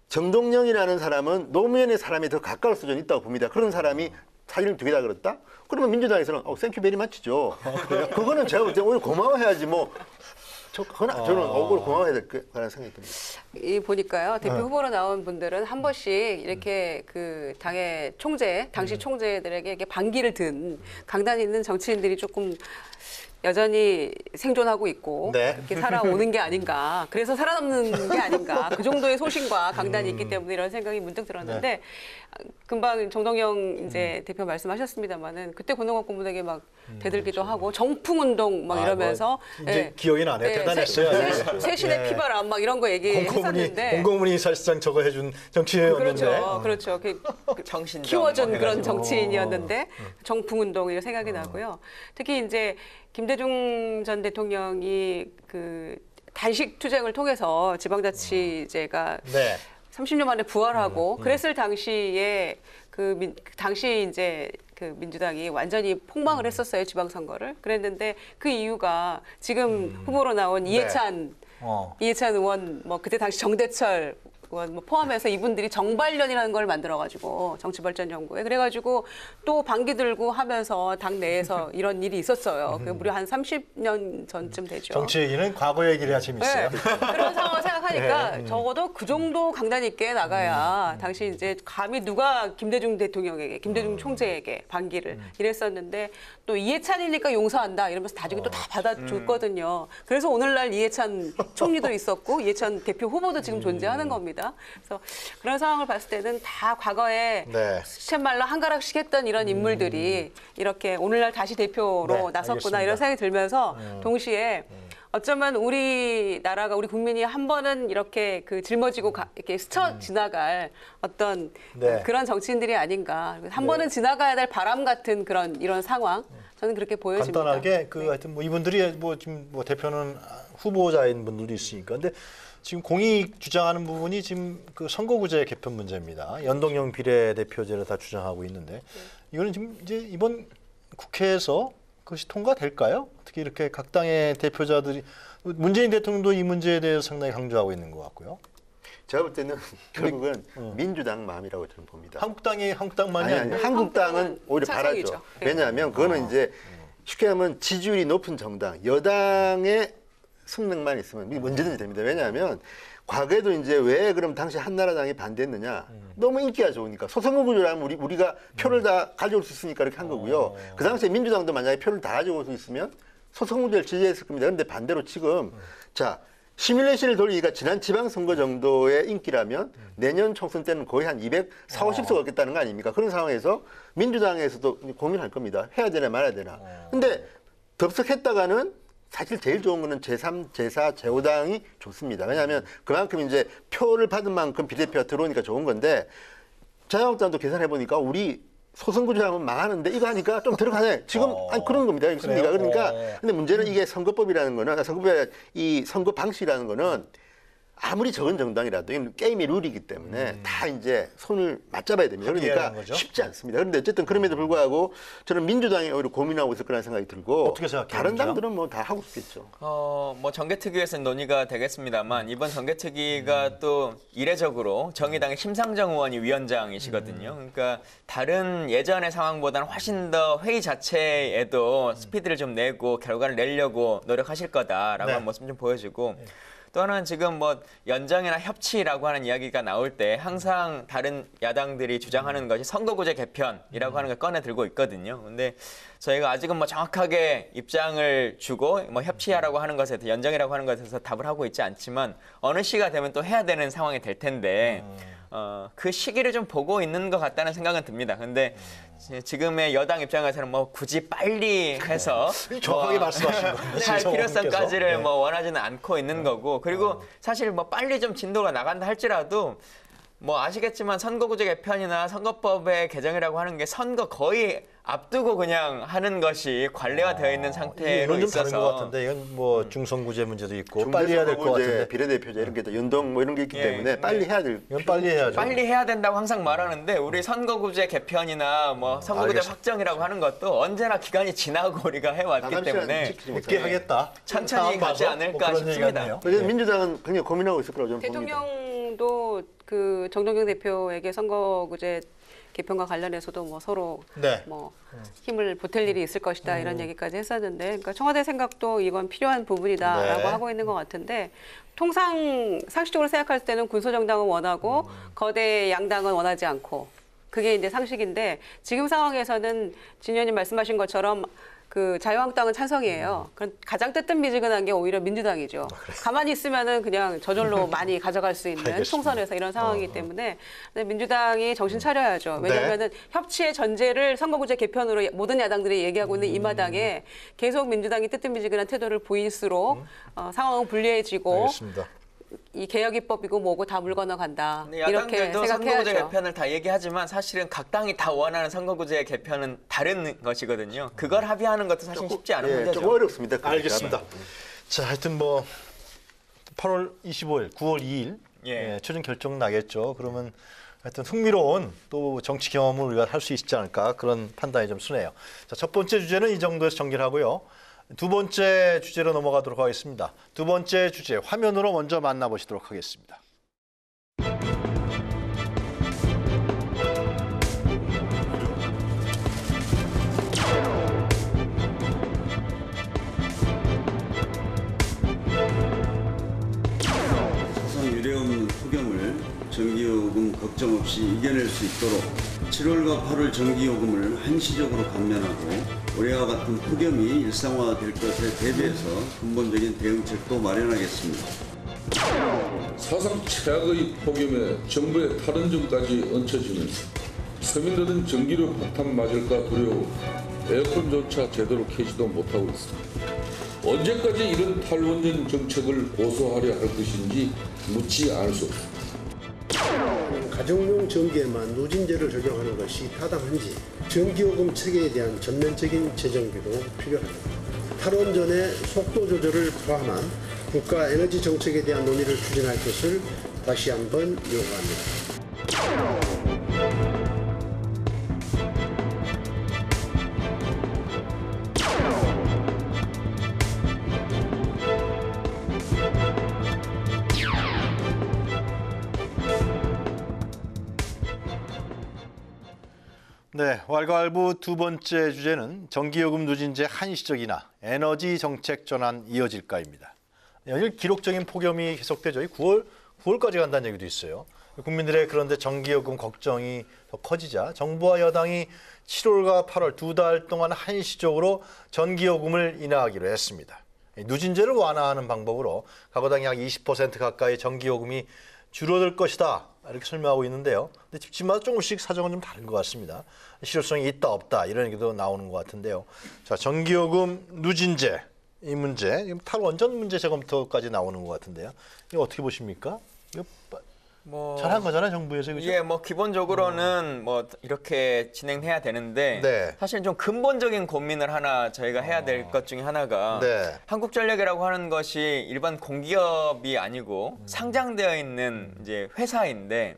정동영이라는 사람은 노무현의 사람에 더 가까울 수준이 있다고 봅니다. 그런 사람이 사진을 두 개 다 그렸다? 그러면 민주당에서는 땡큐 베리 마치죠. 그거는 제가 볼 때 오히려 고마워해야지 뭐. 저는 오히려 고마워해야 될 거라는 생각이 듭니다. 이 보니까요 대표 후보로 나온 분들은 한 번씩 이렇게 그 당의 총재, 당시 총재들에게 이렇게 반기를 든 강단 있는 정치인들이 조금 여전히 생존하고 있고 네. 이렇게 살아오는 게 아닌가. 그래서 살아남는 게 아닌가. 그 정도의 소신과 강단이 있기 때문에 이런 생각이 문득 들었는데 금방 정동영 이제 대표 말씀하셨습니다만은 그때 권영학 고문에게 막 대들기도 하고 정풍운동 막 이러면서 뭐 이제 기억이 나네요. 대단했어요. 세신의 피바람 막 이런 거 얘기했었는데 공공문이 사실상 저거 해준 정치인이었는데. 그렇죠. 정신적 키워준 뭐 그런 해가지고. 정치인이었는데 정풍운동 이런 생각이 나고요. 특히 이제 김대중 전 대통령이 그 단식 투쟁을 통해서 지방자치제가 네. 30년 만에 부활하고 그랬을 당시에 당시 이제 그 민주당이 완전히 폭망을 했었어요. 지방선거를. 그랬는데 그 이유가 지금 후보로 나온 이해찬 의원 뭐 그때 당시 정대철 의원 뭐 포함해서 이분들이 정발련이라는 걸 만들어가지고 정치발전연구회 그래가지고 또 반기 들고 하면서 당 내에서 이런 일이 있었어요. 그 무려 한 30년 전쯤 되죠. 정치 얘기는 과거 얘기를 해야 재밌어요. 네. 그런 상황을 생각하니까 적어도 그 정도 강단 있게 나가야 당시 이제 감히 누가 김대중 대통령에게, 김대중 총재에게 반기를 이랬었는데 또 이해찬이니까 용서한다 이러면서 나중에 또 다 받아줬거든요. 그래서 오늘날 이해찬 총리도 있었고 이해찬 대표 후보도 지금 존재하는 겁니다. 그래서 그런 상황을 봤을 때는 다 과거에 네. 시쳇말로 한가락씩 했던 이런 인물들이 이렇게 오늘날 다시 대표로 네, 나섰구나 알겠습니다. 이런 생각이 들면서 동시에 어쩌면 우리나라가 우리 국민이 한 번은 이렇게 그 짊어지고 이렇게 스쳐 지나갈 어떤 네. 그런 정치인들이 아닌가. 한 번은 지나가야 될 바람 같은 이런 상황. 저는 그렇게 보여집니다. 간단하게 네. 하여튼 뭐 이분들이 뭐 지금 뭐 대표는 후보자인 분들도 있으니까 근데 지금 공이 주장하는 부분이 지금 그 선거구제 개편 문제입니다. 연동형 비례대표제를 다 주장하고 있는데 이거는 지금 이제 이번 국회에서 그것이 통과될까요? 어떻게 이렇게 각 당의 대표자들이 문재인 대통령도 이 문제에 대해서 상당히 강조하고 있는 것 같고요. 제가 볼 때는 결국은 민주당 마음이라고 저는 봅니다. 한국당만이 아니, 아니고 한국당은 오히려 차성이죠. 바라죠. 네. 왜냐하면 그거는 이제 쉽게 하면 지지율이 높은 정당, 여당의 승능만 있으면 언제든지 됩니다. 왜냐하면 과거에도 이제 왜 그럼 당시 한나라당이 반대했느냐? 너무 인기가 좋으니까 소선거 구조라면 우리가 표를 다 가져올 수 있으니까 이렇게 한 거고요. 그 당시에 민주당도 만약에 표를 다 가져올 수 있으면 소선거 구조를 지지했을 겁니다. 그런데 반대로 지금 자 시뮬레이션을 돌리기가 지난 지방선거 정도의 인기라면 내년 총선 때는 거의 한 240석 얻겠다는 거 아닙니까? 그런 상황에서 민주당에서도 고민할 겁니다. 해야 되나 말아야 되나. 근데 덥석했다가는 사실 제일 좋은 거는 제3, 제4, 제5당이 좋습니다. 왜냐하면 그만큼 이제 표를 받은 만큼 비례표가 들어오니까 좋은 건데 자유한국당도 계산해 보니까 우리 소선구조하면 망하는데 이거 하니까 좀 들어가네. 지금 아니 그런 겁니다. 그러니까 근데 문제는 이게 선거법이라는 거는 이 선거 방식이라는 거는 아무리 적은 정당이라도 이건 게임의 룰이기 때문에 다 이제 손을 맞잡아야 됩니다. 그러니까 거죠? 쉽지 않습니다. 그런데 어쨌든 그럼에도 불구하고 저는 민주당이 오히려 고민하고 있을 거라는 생각이 들고 어떻게 생각해요, 다른 민주당? 당들은 뭐 다 하고 있겠죠. 뭐 정개특위에서는 논의가 되겠습니다만 이번 정개특위가 또 이례적으로 정의당의 심상정 의원이 위원장이시거든요. 그러니까 다른 예전의 상황보다는 훨씬 더 회의 자체에도 스피드를 좀 내고 결과를 내려고 노력하실 거다라고 네. 하는 모습 좀 보여지고 또 하나는 지금 뭐 연정이나 협치라고 하는 이야기가 나올 때 항상 다른 야당들이 주장하는 것이 선거구제 개편이라고 하는 걸 꺼내 들고 있거든요. 근데 저희가 아직은 뭐 정확하게 입장을 주고 뭐 협치하라고 하는 것에 대해서 연정이라고 하는 것에 대해서 답을 하고 있지 않지만 어느 시기가 되면 또 해야 되는 상황이 될 텐데 그 시기를 좀 보고 있는 것 같다는 생각은 듭니다. 근데 지금의 여당 입장에서는 뭐 굳이 빨리 해서 정확하게 말씀하신 거예요. 할 신성호 필요성까지를 의원께서. 뭐 원하지는 않고 있는 거고 그리고 사실 뭐 빨리 좀 진도가 나간다 할지라도 뭐 아시겠지만 선거구제 개편이나 선거법의 개정이라고 하는 게 선거 거의 앞두고 그냥 하는 것이 관례화되어 있는 상태로 이건 좀 다른 것 있어서 같은데 이건 뭐 중선구제 문제도 있고 빨리 해야 될 것 중대선거구제, 같은데 비례대표제 이런 게 또 연동 뭐 이런 게 있기 예, 때문에 빨리 해야 될. 이건 빨리 해야죠. 빨리 해야 된다고 항상 말하는데 우리 선거구제 개편이나 뭐 선거구제 알겠습니다. 확정이라고 하는 것도 언제나 기간이 지나고 우리가 해왔기 마감 시간 때문에 지키지 늦게 못하게. 하겠다. 천천히 다음 가지 봐서 않을까 뭐 그런 얘기 싶습니다. 같네요. 그래서 민주당은 굉장히 고민하고 있을 거라고 저는 봅니다. 대통령도 그 정동영 대표에게 선거구제 개편과 관련해서도 뭐 서로 네. 뭐 힘을 보탤 일이 있을 것이다 이런 얘기까지 했었는데, 그러니까 청와대 생각도 이건 필요한 부분이다라고 네. 하고 있는 것 같은데, 통상 상식적으로 생각할 때는 군소정당은 원하고 거대 양당은 원하지 않고 그게 이제 상식인데, 지금 상황에서는 진 의원님 말씀하신 것처럼 그 자유한국당은 찬성이에요. 그럼 가장 뜨뜻미지근한 게 오히려 민주당이죠. 가만히 있으면은 그냥 저절로 많이 가져갈 수 있는 알겠습니다. 총선에서 이런 상황이기 때문에 근데 민주당이 정신 차려야죠. 왜냐하면은 협치의 전제를 선거구제 개편으로 모든 야당들이 얘기하고 있는 이 마당에 계속 민주당이 뜨뜻미지근한 태도를 보일수록 상황은 불리해지고 알겠습니다. 이 개혁 입법이고 뭐고 다 물 건너간다. 근데 이렇게 야당들도 선거구제 생각해야죠. 개편을 다 얘기하지만 사실은 각 당이 다 원하는 선거구제 개편은 다른 것이거든요. 그걸 합의하는 것도 사실 쉽지 않은 문제죠. 조금 어렵습니다. 그러니까. 알겠습니다. 자, 하여튼 뭐 8월 25일, 9월 2일 예. 최종 결정 나겠죠. 그러면 하여튼 흥미로운 또 정치 경험을 우리가 할 수 있지 않을까 그런 판단이 좀 쓰네요. 자, 첫 번째 주제는 이 정도에서 정리를 하고요. 두 번째 주제로 넘어가도록 하겠습니다. 두 번째 주제 화면으로 먼저 만나보시도록 하겠습니다. 사상 유례없는 폭염을 전기요금 걱정 없이 이겨낼 수 있도록 7월과 8월 전기요금을 한시적으로 감면하고 올해와 같은 폭염이 일상화될 것에 대비해서 근본적인 대응책도 마련하겠습니다. 사상 최악의 폭염에 정부의 탈원전까지 얹혀지면서 서민들은 전기료 폭탄 맞을까 두려워 에어컨조차 제대로 켜지도 못하고 있습니다. 언제까지 이런 탈원전 정책을 고수하려 할 것인지 묻지 않을 수 없습니다. 가정용 전기에만 누진제를 적용하는 것이 타당한지 전기요금 체계에 대한 전면적인 재정비도 필요합니다. 탈원전의 속도 조절을 포함한 국가 에너지 정책에 대한 논의를 추진할 것을 다시 한번 요구합니다. 네, 왈가왈부 두 번째 주제는 전기요금 누진제 한시적이나 에너지 정책 전환 이어질까입니다. 연일 기록적인 폭염이 계속되죠. 9월까지 간다는 얘기도 있어요. 국민들의 그런데 전기요금 걱정이 더 커지자 정부와 여당이 7월과 8월 두 달 동안 한시적으로 전기요금을 인하하기로 했습니다. 누진제를 완화하는 방법으로 가구당 약 20% 가까이 전기요금이 줄어들 것이다 이렇게 설명하고 있는데요. 근데 집집마다 조금씩 사정은 좀 다른 것 같습니다. 실효성이 있다 없다 이런 얘기도 나오는 것 같은데요. 자, 전기요금 누진제 이 문제, 탈원전 문제 재검토까지 나오는 것 같은데요. 이거 어떻게 보십니까? 이거 뭐 잘한 거잖아요, 정부에서. 그죠? 예, 뭐 기본적으로는 뭐 이렇게 진행해야 되는데 네. 사실 좀 근본적인 고민을 하나 저희가 해야 될 것 중에 하나가 네. 한국전력이라고 하는 것이 일반 공기업이 아니고 상장되어 있는 이제 회사인데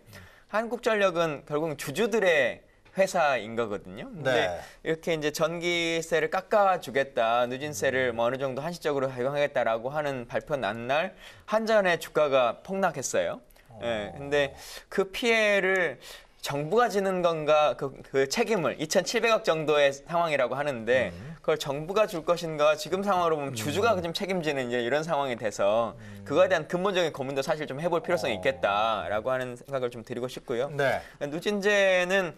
한국전력은 결국 주주들의 회사인 거거든요. 근데 네. 이렇게 이제 전기세를 깎아주겠다, 누진세를 뭐 어느 정도 한시적으로 적용하겠다라고 하는 발표 난 날 한전의 주가가 폭락했어요. 예, 근데 그 피해를 정부가 지는 건가, 그 책임을 2,700억 정도의 상황이라고 하는데 그걸 정부가 줄 것인가, 지금 상황으로 보면 주주가 좀 책임지는 이제 이런 상황이 돼서 그거에 대한 근본적인 고민도 사실 좀 해볼 필요성이 있겠다라고 하는 생각을 좀 드리고 싶고요. 네. 누진제는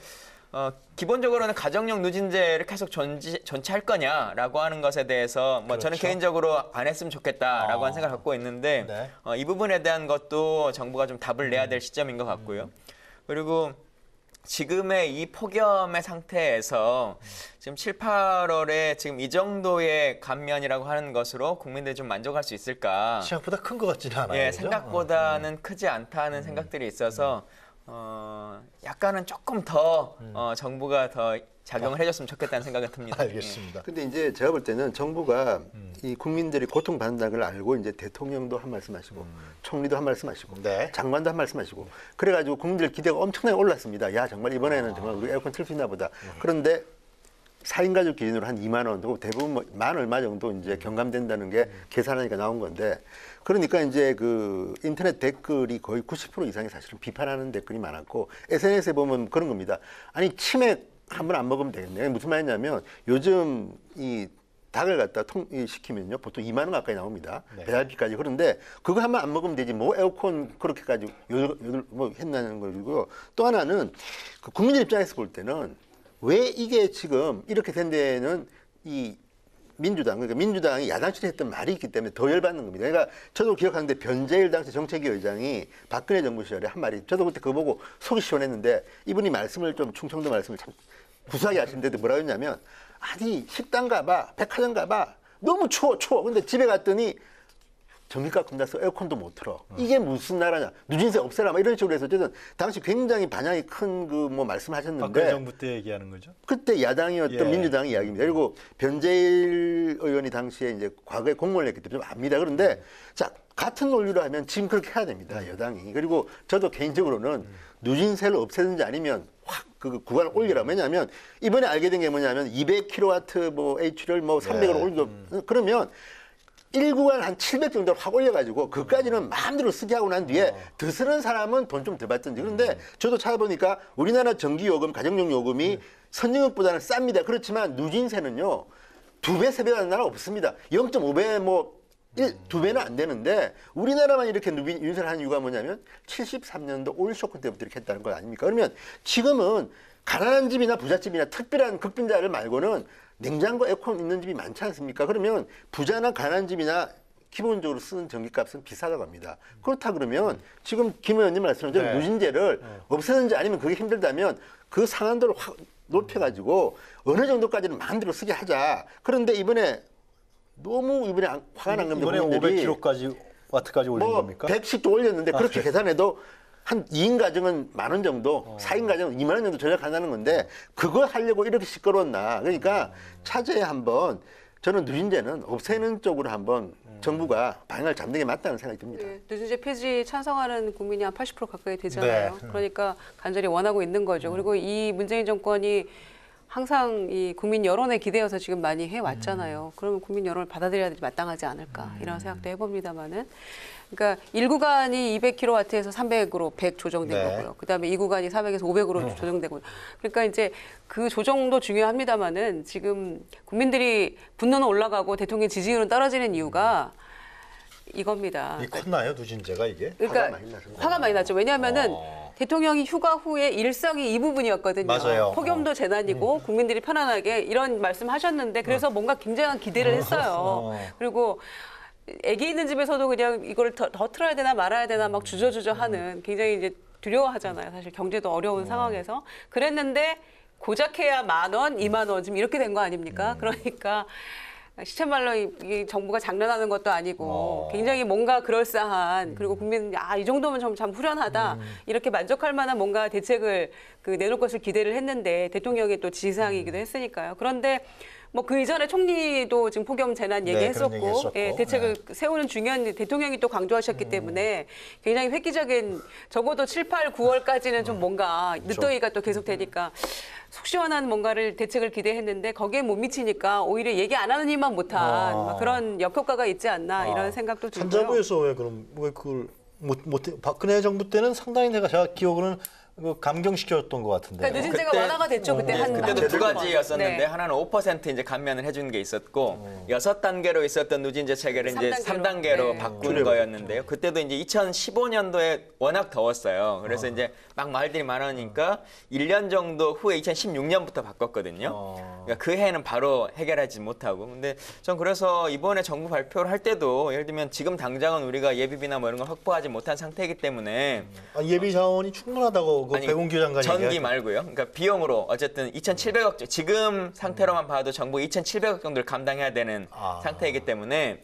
기본적으로는 가정용 누진제를 계속 존치할 거냐라고 하는 것에 대해서 뭐 저는 그렇죠. 개인적으로 안 했으면 좋겠다라고 하는 생각을 갖고 있는데 네. 이 부분에 대한 것도 정부가 좀 답을 내야 될 시점인 것 같고요. 그리고 지금의 이 폭염의 상태에서 지금 7, 8월에 지금 이 정도의 감면이라고 하는 것으로 국민들이 좀 만족할 수 있을까? 생각보다 큰 것 같지는 않아요. 예, 그죠? 생각보다는 크지 않다는 생각들이 있어서 약간은 조금 더 정부가 더 작용을 해줬으면 좋겠다는 생각이 듭니다. 알겠습니다. 근데 이제 제가 볼 때는 정부가 이 국민들이 고통받는다는 걸 알고 이제 대통령도 한 말씀 하시고 총리도 한 말씀 하시고 네. 장관도 한 말씀 하시고 그래가지고 국민들 기대가 엄청나게 올랐습니다. 야, 정말 이번에는 정말 우리 에어컨 틀 수 있나 보다. 그런데 4인 가족 기준으로 한 2만 원, 그리고 대부분 뭐 만 얼마 정도 이제 경감된다는 게 계산하니까 나온 건데, 그러니까 이제 그 인터넷 댓글이 거의 90% 이상이 사실은 비판하는 댓글이 많았고, SNS에 보면 그런 겁니다. 아니, 치맥 한 번 안 먹으면 되겠네. 무슨 말이냐면 요즘 이 닭을 갖다 시키면요 보통 2만 원 가까이 나옵니다. 네. 배달비까지. 그런데 그거 한 번 안 먹으면 되지 뭐 에어컨 그렇게까지 뭐 했나는 거고요. 또 하나는 그 국민들 입장에서 볼 때는 왜 이게 지금 이렇게 된 데는 이 민주당, 그러니까 민주당이 야당 출신했던 말이 있기 때문에 더 열받는 겁니다. 그러니까 저도 기억하는데 변재일 당시 정책위 의장이 박근혜 정부 시절에 한 말이, 저도 그때 그거 보고 속이 시원했는데 이분이 말씀을 좀 충청도 말씀을 참 구수하게 하시는데 뭐라고 했냐면, 아니 식당 가봐, 백화점 가봐, 너무 추워. 근데 집에 갔더니 전기값 끝나서 에어컨도 못 틀어. 이게 무슨 나라냐. 누진세 없애라. 막 이런 식으로 해서 어쨌든 당시 굉장히 반향이 큰 그 뭐 말씀하셨는데. 박근혜 정부 때 얘기하는 거죠? 그때 야당이었던 예. 민주당의 이야기입니다. 그리고 변재일 의원이 당시에 이제 과거에 공무원을 했기 때문에 좀 압니다. 그런데 자, 같은 논리로 하면 지금 그렇게 해야 됩니다. 여당이. 그리고 저도 개인적으로는 누진세를 없애든지 아니면 확 그 구간을 올리라. 왜냐하면 이번에 알게 된 게 뭐냐면 200kW 뭐 H를 뭐 300으로 올리고 그러면 1구간 한 700 정도로 확 올려가지고 그까지는 마음대로 쓰게 하고 난 뒤에 더 쓰는 사람은 돈 좀 더 받든지. 그런데 저도 찾아보니까 우리나라 전기요금, 가정용 요금이 선진국보다는 쌉니다. 그렇지만 누진세는요 2배, 3배 하는 나라 없습니다. 0.5배 뭐 2배는 안 되는데 우리나라만 이렇게 누진세를 하는 이유가 뭐냐면 73년도 오일 쇼크 때부터 이렇게 했다는 거 아닙니까? 그러면 지금은 가난한 집이나 부잣집이나 특별한 극빈자를 말고는 냉장고, 에어컨 있는 집이 많지 않습니까? 그러면 부자나 가난한 집이나 기본적으로 쓰는 전기값은 비싸다고 합니다. 그렇다 그러면 지금 김 의원님 말씀처럼 네. 누진제를 없애는지 아니면 그게 힘들다면 그 상한도를 확 높여가지고 어느 정도까지는 마음대로 쓰게 하자. 그런데 이번에 너무 화가 난 겁니다. 이번에 국민들이. 500kg까지 와트까지 올린 뭐 겁니까? 110도 올렸는데 그렇게 네. 계산해도 한 2인 가정은 10,000원 정도, 4인 가정은 2만 원 정도 절약한다는 건데 그걸 하려고 이렇게 시끄러웠나. 그러니까 차제에 한번 저는 누진제는 없애는 쪽으로 한번 정부가 방향을 잡는 게 맞다는 생각이 듭니다. 네, 누진제 폐지 찬성하는 국민이 한 80% 가까이 되잖아요. 네. 그러니까 간절히 원하고 있는 거죠. 그리고 이 문재인 정권이 항상 이 국민 여론에 기대어서 지금 많이 해왔잖아요. 그러면 국민 여론을 받아들여야 되지 마땅하지 않을까 이런 생각도 해봅니다만은. 그러니까 1구간이 200kW에서 300으로 100 조정된 네. 거고요. 그다음에 2구간이 400에서 500으로 조정되고. 그러니까 이제 그 조정도 중요합니다만은 지금 국민들이 분노는 올라가고 대통령 지지율은 떨어지는 이유가 이겁니다. 이게 컸나요, 누진제가 이게? 그러니까 화가 많이 났죠. 왜냐하면은 대통령이 휴가 후에 일성이 이 부분이었거든요. 맞아요. 폭염도 재난이고 국민들이 편안하게 이런 말씀하셨는데 그래서 뭔가 굉장한 기대를 했어요. 그리고 아기 있는 집에서도 그냥 이걸 더 틀어야 되나 말아야 되나 막 주저주저 하는, 굉장히 이제 두려워하잖아요. 사실 경제도 어려운 상황에서. 그랬는데 고작 해야 10,000원, 20,000원 지금 이렇게 된 거 아닙니까? 그러니까 시쳇말로 이 정부가 장난하는 것도 아니고 굉장히 뭔가 그럴싸한 그리고 국민 이 정도면 참 후련하다 이렇게 만족할 만한 뭔가 대책을 내놓을 것을 기대를 했는데 대통령의 또 지시사항이기도 했으니까요. 그런데 뭐 그 이전에 총리도 지금 폭염 재난 얘기했었고 대책을 세우는 중요한 대통령이 또 강조하셨기 때문에 굉장히 획기적인 적어도 7, 8, 9월까지는 좀 뭔가 늦더위가 또 계속되니까 속 시원한 뭔가를 대책을 기대했는데 거기에 못 미치니까 오히려 얘기 안 하는 힘만 못한 그런 역효과가 있지 않나 이런 생각도 들고요. 산자부에서 왜 그걸 못 박근혜 정부 때는 상당히 제가 기억으로는 감경시켰던 것 같은데. 그러니까 누진제가 완화가 됐죠. 그때 그때도 두 가지였었는데 네. 하나는 5% 이제 감면을 해주는 게 있었고 6단계로 있었던 누진제 체계를 이제 3단계로 네. 바꾼 거였는데요. 그때도 이제 2015년도에 워낙 더웠어요. 그래서 이제 막 말들이 많으니까 1년 정도 후에 2016년부터 바꿨거든요. 그러니까 그 해는 바로 해결하지 못하고. 근데 전 그래서 이번에 정부 발표를 할 때도 예를 들면 지금 당장은 우리가 예비비나 뭐 이런 걸 확보하지 못한 상태이기 때문에 예비 자원이 충분하다고 백운규 장관이 전기 말고요. 그러니까 비용으로 어쨌든 2,700억 지금 상태로만 봐도 정부 2,700억 정도를 감당해야 되는 상태이기 때문에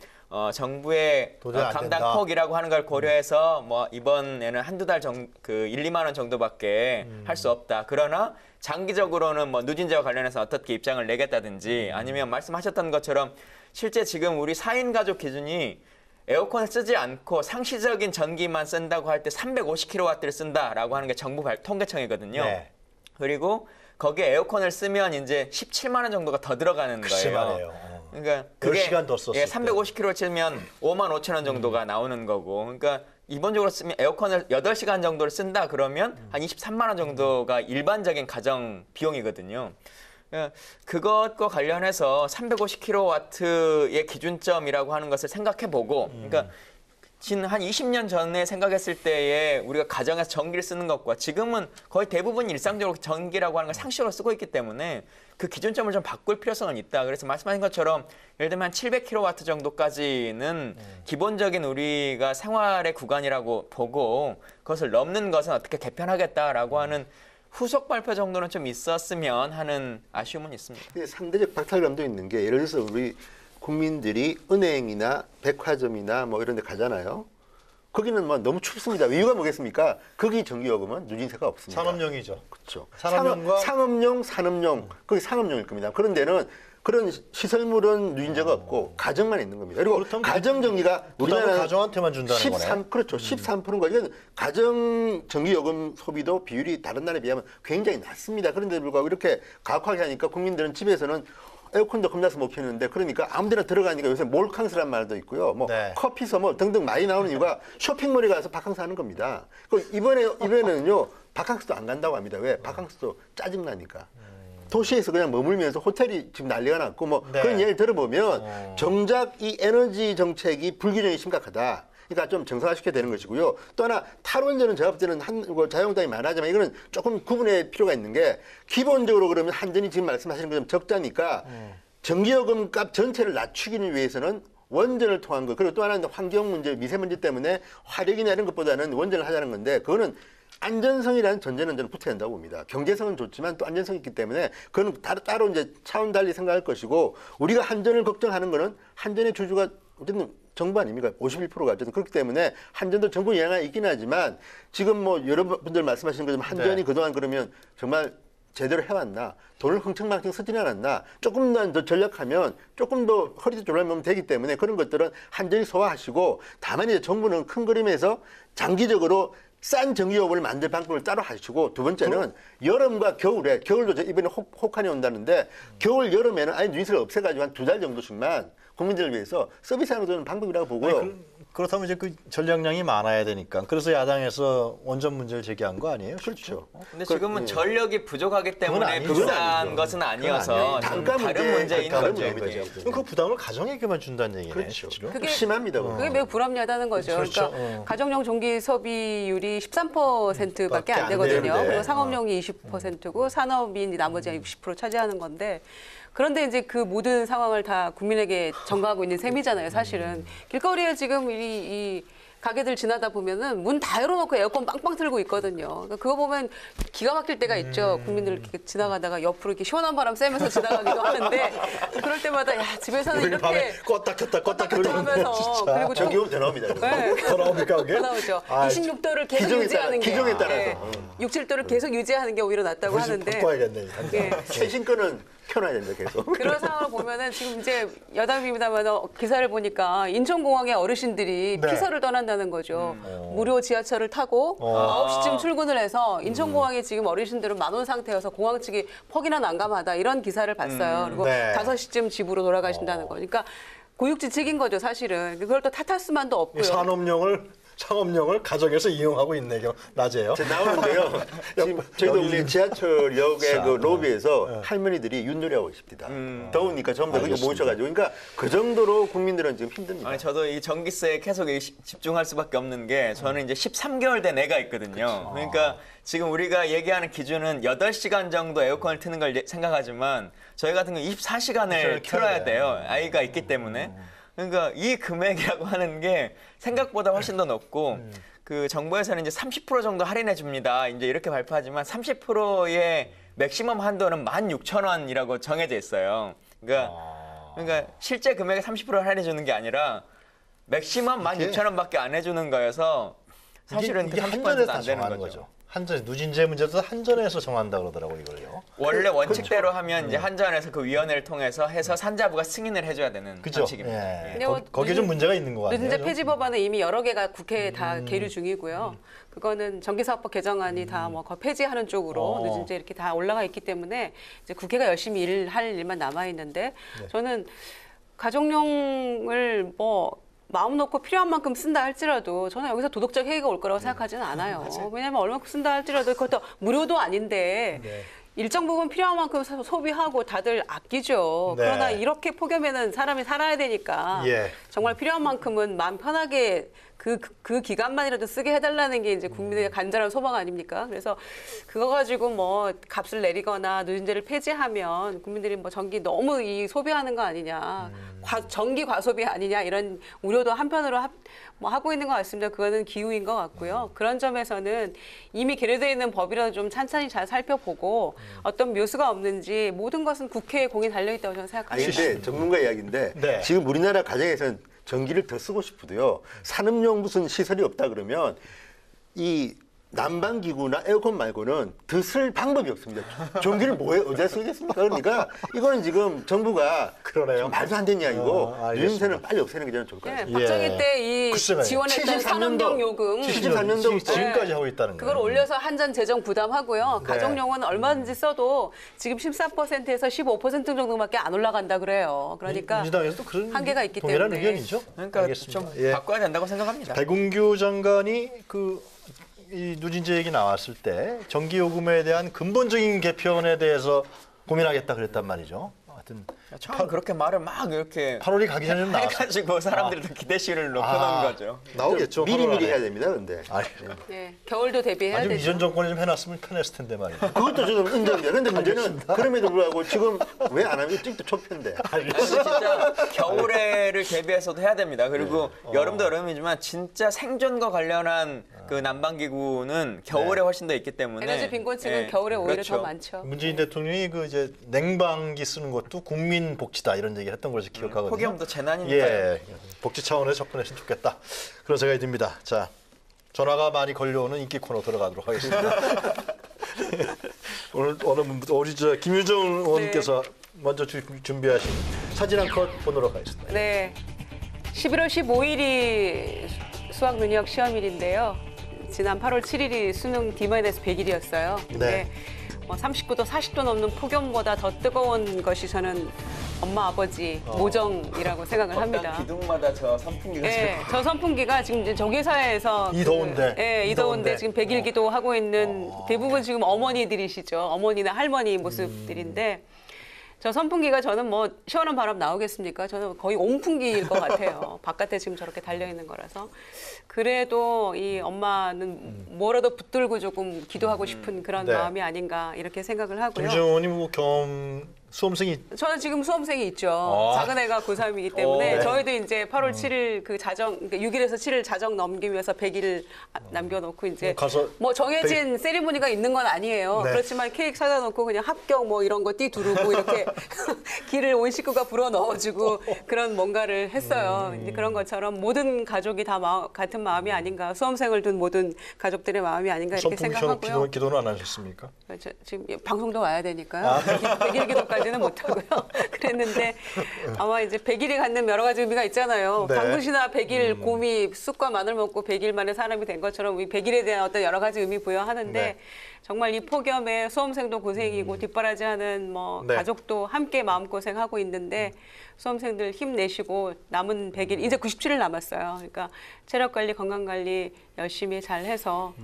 정부의 감당 폭이라고 하는 걸 고려해서 뭐 이번에는 한두 달 정도 1, 2만 원 정도밖에 할 수 없다. 그러나 장기적으로는 뭐 누진제와 관련해서 어떻게 입장을 내겠다든지 아니면 말씀하셨던 것처럼 실제 지금 우리 4인 가족 기준이 에어컨을 쓰지 않고 상시적인 전기만 쓴다고 할 때 350kW를 쓴다라고 하는 게 정부 통계청이거든요. 네. 그리고 거기에 에어컨을 쓰면 이제 17만 원 정도가 더 들어가는 거예요. 그러니까 그게 10시간 더 썼을 350kW 치면 5만 5천 원 정도가 나오는 거고. 그러니까 기본적으로 쓰면 에어컨을 8시간 정도를 쓴다 그러면 한 23만 원 정도가 일반적인 가정 비용이거든요. 그것과 관련해서 350kW의 기준점이라고 하는 것을 생각해보고, 그러니까 지금 한 20년 전에 생각했을 때에 우리가 가정에서 전기를 쓰는 것과 지금은 거의 대부분 일상적으로 전기라고 하는 걸 상식으로 쓰고 있기 때문에 그 기준점을 좀 바꿀 필요성은 있다. 그래서 말씀하신 것처럼 예를 들면 한 700kW 정도까지는 기본적인 우리가 생활의 구간이라고 보고 그것을 넘는 것은 어떻게 개편하겠다라고 하는 후속 발표 정도는 좀 있었으면 하는 아쉬움은 있습니다. 상대적 박탈감도 있는 게 예를 들어서 우리 국민들이 은행이나 백화점이나 뭐 이런 데 가잖아요. 거기는 뭐 너무 춥습니다. 이유가 뭐겠습니까? 거기 전기요금은 누진세가 없습니다. 산업용이죠. 그렇죠. 산업용과 상업용, 산업용, 거기 상업용일 겁니다. 그런 데는 그런 시설물은 누진제가 없고 가정만 있는 겁니다. 그리고 가정 전기가 우리나라는 가정한테만 준다는 거네. 그렇죠. 13%가 이건 가정 전기요금 소비도 비율이 다른 나라에 비하면 굉장히 낮습니다. 그런데 불구하고 이렇게 가혹하게 하니까 국민들은 집에서는 에어컨도 겁나서 못 켜는데 그러니까 아무데나 들어가니까 요새 몰캉스란 말도 있고요. 뭐 커피서 뭐 등등 많이 나오는 이유가 쇼핑몰에 가서 바캉스 하는 겁니다. 이번에는요 바캉스도 안 간다고 합니다. 왜? 바캉스도 짜증나니까. 도시에서 그냥 머물면서 호텔이 지금 난리가 났고 뭐 그런 얘기를 들어보면 정작 이 에너지 정책이 불균형이 심각하다. 그러니까 좀 정상화시켜야 되는 것이고요. 또 하나 탈원전은 제가 볼 때는 자유한국당이 말하지만 이거는 조금 구분할 필요가 있는 게 기본적으로 그러면 한전이 지금 말씀하시는 것처럼 적자니까 전기요금 값 전체를 낮추기 위해서는 원전을 통한 것 그리고 또 하나는 환경 문제, 미세먼지 때문에 화력이나 이런 것보다는 원전을 하자는 건데 그거는 안전성이라는 전제는 저는 붙어야 한다고 봅니다. 경제성은 좋지만 또 안전성이 있기 때문에 그건 따로 이제 차원 달리 생각할 것이고 우리가 한전을 걱정하는 거는 한전의 주주가 어쨌든 정부 아닙니까? 51%가 어쨌든 그렇기 때문에 한전도 정부 영향이 있긴 하지만 지금 뭐 여러분들 말씀하시는 것처럼 한전이 그동안 그러면 정말 제대로 해왔나? 돈을 흥청망청 쓰지는 않았나? 조금만 더 전략하면 조금 더 허리도 졸라매면 되기 때문에 그런 것들은 한전이 소화하시고 다만 이제 정부는 큰 그림에서 장기적으로 싼 전기요금을 만들 방법을 따로 하시고 두 번째는 여름과 겨울에 겨울도 이번에 혹한이 온다는데 겨울 여름에는 아예 누진세를 없애가지고 한 2달 정도씩만 국민들을 위해서 서비스하는 것은 방법이라고 보고요. 그렇다면 이제 그 전략량이 많아야 되니까 그래서 야당에서 원전 문제를 제기한 거 아니에요? 그렇죠. 근데 지금은 전력이 부족하기 때문에 비싼 것은 아니어서 다른 문제인 거죠. 그럼 그 부담을 가정에게만 준다는 얘기네요. 그렇죠. 실제로. 그게 심합니다. 그게 매우 불합리하다는 거죠. 그렇죠. 그러니까 가정용 전기 소비율이 13%밖에 안 되거든요. 그리고 상업용이 20%고 산업이 나머지 60% 차지하는 건데 그런데 이제 그 모든 상황을 다 국민에게 전가하고 있는 셈이잖아요, 사실은. 길거리에 지금 이 가게들 지나다 보면은 문 다 열어놓고 에어컨 빵빵 틀고 있거든요. 그러니까 그거 보면 기가 막힐 때가 있죠. 국민들 이렇게 지나가다가 옆으로 이렇게 시원한 바람 쐬면서 지나가기도 하는데 그럴 때마다 야 집에서는 우리 밤에 이렇게 껐다 켰다 하면서 그리고 또 전기요금 더 나옵니다. 네. 더 나옵니까 그게? 더 나오죠. 아, 26도를 계속 기종에 유지하는 게 기종에 따라서. 네. 6, 7도를 계속 유지하는 게 오히려 낫다고 하는데 바꿔야겠네. 예. 최신 거는 켜놔야 된다 계속. 그런 상황을 보면은 지금 이제 여담입니다만 기사를 보니까 인천공항의 어르신들이 네. 피서를 떠난다는 거죠. 무료 지하철을 타고 9시쯤 출근을 해서 인천공항에 지금 어르신들은 만원 상태여서 공항 측이 퍽이나 난감하다 이런 기사를 봤어요. 그리고 네. 5시쯤 집으로 돌아가신다는 거니까 고육지책인 거죠 사실은. 그걸 또 탓할 수만도 없고요. 상업용을 가정에서 이용하고 있네. 낮에요. 나오는데요. 지금 저희도 우리 지하철역의 그 로비에서 할머니들이 윷놀이하고 있습니다. 더우니까 전부 다 그게 모셔가지고. 그러니까 그 정도로 국민들은 지금 힘듭니다. 아니, 저도 이 전기세에 계속 집중할 수밖에 없는 게 저는 이제 13개월 된 애가 있거든요. 그러니까 지금 우리가 얘기하는 기준은 8시간 정도 에어컨을 트는 걸 생각하지만 저희 같은 경우 24시간을 틀어야 돼요. 아이가 있기 때문에. 그러니까 이 금액이라고 하는 게 생각보다 훨씬 더 높고 그 정부에서는 이제 30% 정도 할인해 줍니다. 이제 이렇게 발표하지만 30%의 맥시멈 한도는 16,000원이라고 정해져 있어요. 그러니까 실제 금액의 30%를 할인해 주는 게 아니라 맥시멈 16,000원밖에 안 해주는 거여서 사실은 이게 그 30%도 한전에서 안 되는 정하는 거죠. 거죠. 한전 누진제 문제도 한전에서 정한다 그러더라고 이걸요. 원래 원칙대로 하면 이제 한전에서 그 위원회를 통해서 해서 산자부가 승인을 해줘야 되는 그죠? 원칙입니다. 예. 근데 뭐 거기에 좀 문제가 있는 것 같아요. 누진제 폐지 법안은 이미 여러 개가 국회에 다 계류 중이고요. 그거는 전기사업법 개정안이 다 뭐 폐지하는 쪽으로 누진제 이렇게 다 올라가 있기 때문에 이제 국회가 열심히 일할 일만 남아 있는데 저는 가정용을 뭐 마음 놓고 필요한 만큼 쓴다 할지라도 저는 여기서 도덕적 해이가 올 거라고 생각하지는 않아요. 왜냐하면 얼마큼 쓴다 할지라도 그것도 무료도 아닌데 일정 부분 필요한 만큼 소비하고 다들 아끼죠. 네. 그러나 이렇게 폭염에는 사람이 살아야 되니까 예. 정말 필요한 만큼은 마음 편하게 그 기간만이라도 쓰게 해달라는 게 이제 국민의 간절한 소망 아닙니까? 그래서 그거 가지고 뭐 값을 내리거나 누진제를 폐지하면 국민들이 뭐 전기 너무 소비하는 거 아니냐, 전기 과소비 아니냐 이런 우려도 한편으로 뭐 하고 있는 것 같습니다. 그거는 기우인 것 같고요. 그런 점에서는 이미 계류되어 있는 법이라도 좀 찬찬히 잘 살펴보고 어떤 묘수가 없는지 모든 것은 국회에 공이 달려 있다고 저는 생각합니다. 아니 근데 전문가 이야기인데 네. 지금 우리나라 가정에서는 전기를 더 쓰고 싶어도요. 산업용 무슨 시설이 없다 그러면 이 난방기구나 에어컨 말고는 더 쓸 방법이 없습니다. 전기를 어디다 쓰겠습니까? 그러니까 이거는 지금 정부가 그러네요. 말도 안 되는 이야기고 알겠습니다. 유인세는 빨리 없애는 게 저는 좋을 것 네, 같습니다. 박정희 때 이 글쎄 말이에요. 지원했던 산업용 요금 73년도 지금까지 하고 있다는 그걸 거예요. 올려서 한전 재정 부담하고요. 네. 가정용은 얼마든지 써도 지금 14%에서 15% 정도밖에 안 올라간다 그래요. 그러니까 민주당에서도 그런 한계가 있기 동일한 때문에. 의견이죠. 그러니까 알겠습니다. 좀 예. 바꿔야 된다고 생각합니다. 배궁규 장관이 이 누진제 얘기 나왔을 때 전기요금에 대한 근본적인 개편에 대해서 고민하겠다 그랬단 말이죠. 하여튼 처음 그렇게 말을 막 이렇게 8월이 가기 전에 좀 나왔어요. 해가지고 사람들도 기대치를 높여놓은 거죠. 나오겠죠. 미리미리 8월 안에. 해야 됩니다. 근데 네, 겨울도 대비해야 아주 되죠. 이전 정권이 좀 해놨으면 편했을 텐데 말이죠. 그것도 저는 인정돼요. 그런데 문제는 그럼에도 불구하고 지금 왜 안 하면 찍도 좁혀인데. 진짜 겨울에를 대비해서도 해야 됩니다. 그리고 여름도 여름이지만 진짜 생존과 관련한 그 난방기구는 겨울에 훨씬 더 있기 때문에 에너지 빈곤층은 예, 겨울에 오히려 그렇죠. 더 많죠. 문재인 대통령이 이제 냉방기 쓰는 것도 국민 복지다 이런 얘기를 했던 걸로 기억하거든요. 폭염도 재난이니까요. 예, 복지 차원에서 접근했으면 좋겠다. 그런 생각이 듭니다. 자, 전화가 많이 걸려오는 인기 코너 들어가도록 하겠습니다. 오늘 우리 김유정 의원께서 먼저 준비하신 사진 한 컷 보도록 하겠습니다. 네, 11월 15일이 수학 능력 시험일인데요. 지난 8월 7일이 수능 D-100일이었어요. 근데 39도, 40도 넘는 폭염보다 더 뜨거운 것이 저는 엄마, 아버지 모정이라고 생각을 합니다. 기둥마다 저 선풍기가 네, 저 선풍기가 지금 이제 저기사에서 이 더운데. 네, 이 더운데 지금 100일기도 하고 있는 대부분 지금 어머니들이시죠. 어머니나 할머니 모습들인데 저 선풍기가 저는 뭐 시원한 바람 나오겠습니까? 저는 거의 온풍기일 것 같아요. 바깥에 지금 저렇게 달려 있는 거라서. 그래도 이 엄마는 뭐라도 붙들고 조금 기도하고 싶은 그런 마음이 아닌가 이렇게 생각을 하고요. 김정은이 뭐 경험 수험생이 저는 지금 수험생이 있죠. 아. 작은 애가 고3이기 때문에 네. 저희도 이제 8월 7일 그 자정, 그러니까 6일에서 7일 자정 넘기면서 100일 남겨놓고 이제 가서 뭐 정해진 세리머니가 있는 건 아니에요. 네. 그렇지만 케이크 사다 놓고 그냥 합격 뭐 이런 거 띠두르고 이렇게 길을 온 식구가 불어 넣어주고 그런 뭔가를 했어요. 이제 그런 것처럼 모든 가족이 다 같은 마음이 아닌가, 수험생을 둔 모든 가족들의 마음이 아닌가 이렇게 선풍기처럼 생각하고요. 기도는 안 하셨습니까? 지금 방송도 와야 되니까요. 100일 기도까지는 못하고요. 그랬는데 아마 이제 100일이 갖는 여러 가지 의미가 있잖아요. 네. 방긋이나 100일 곰이 쑥과 마늘 먹고 100일 만에 사람이 된 것처럼 이 100일에 대한 어떤 여러 가지 의미 부여하는데 네. 정말 이 폭염에 수험생도 고생이고 뒷바라지하는 뭐 네. 가족도 함께 마음고생하고 있는데 수험생들 힘내시고 남은 100일, 이제 97일 남았어요. 그러니까 체력관리, 건강관리 열심히 잘 해서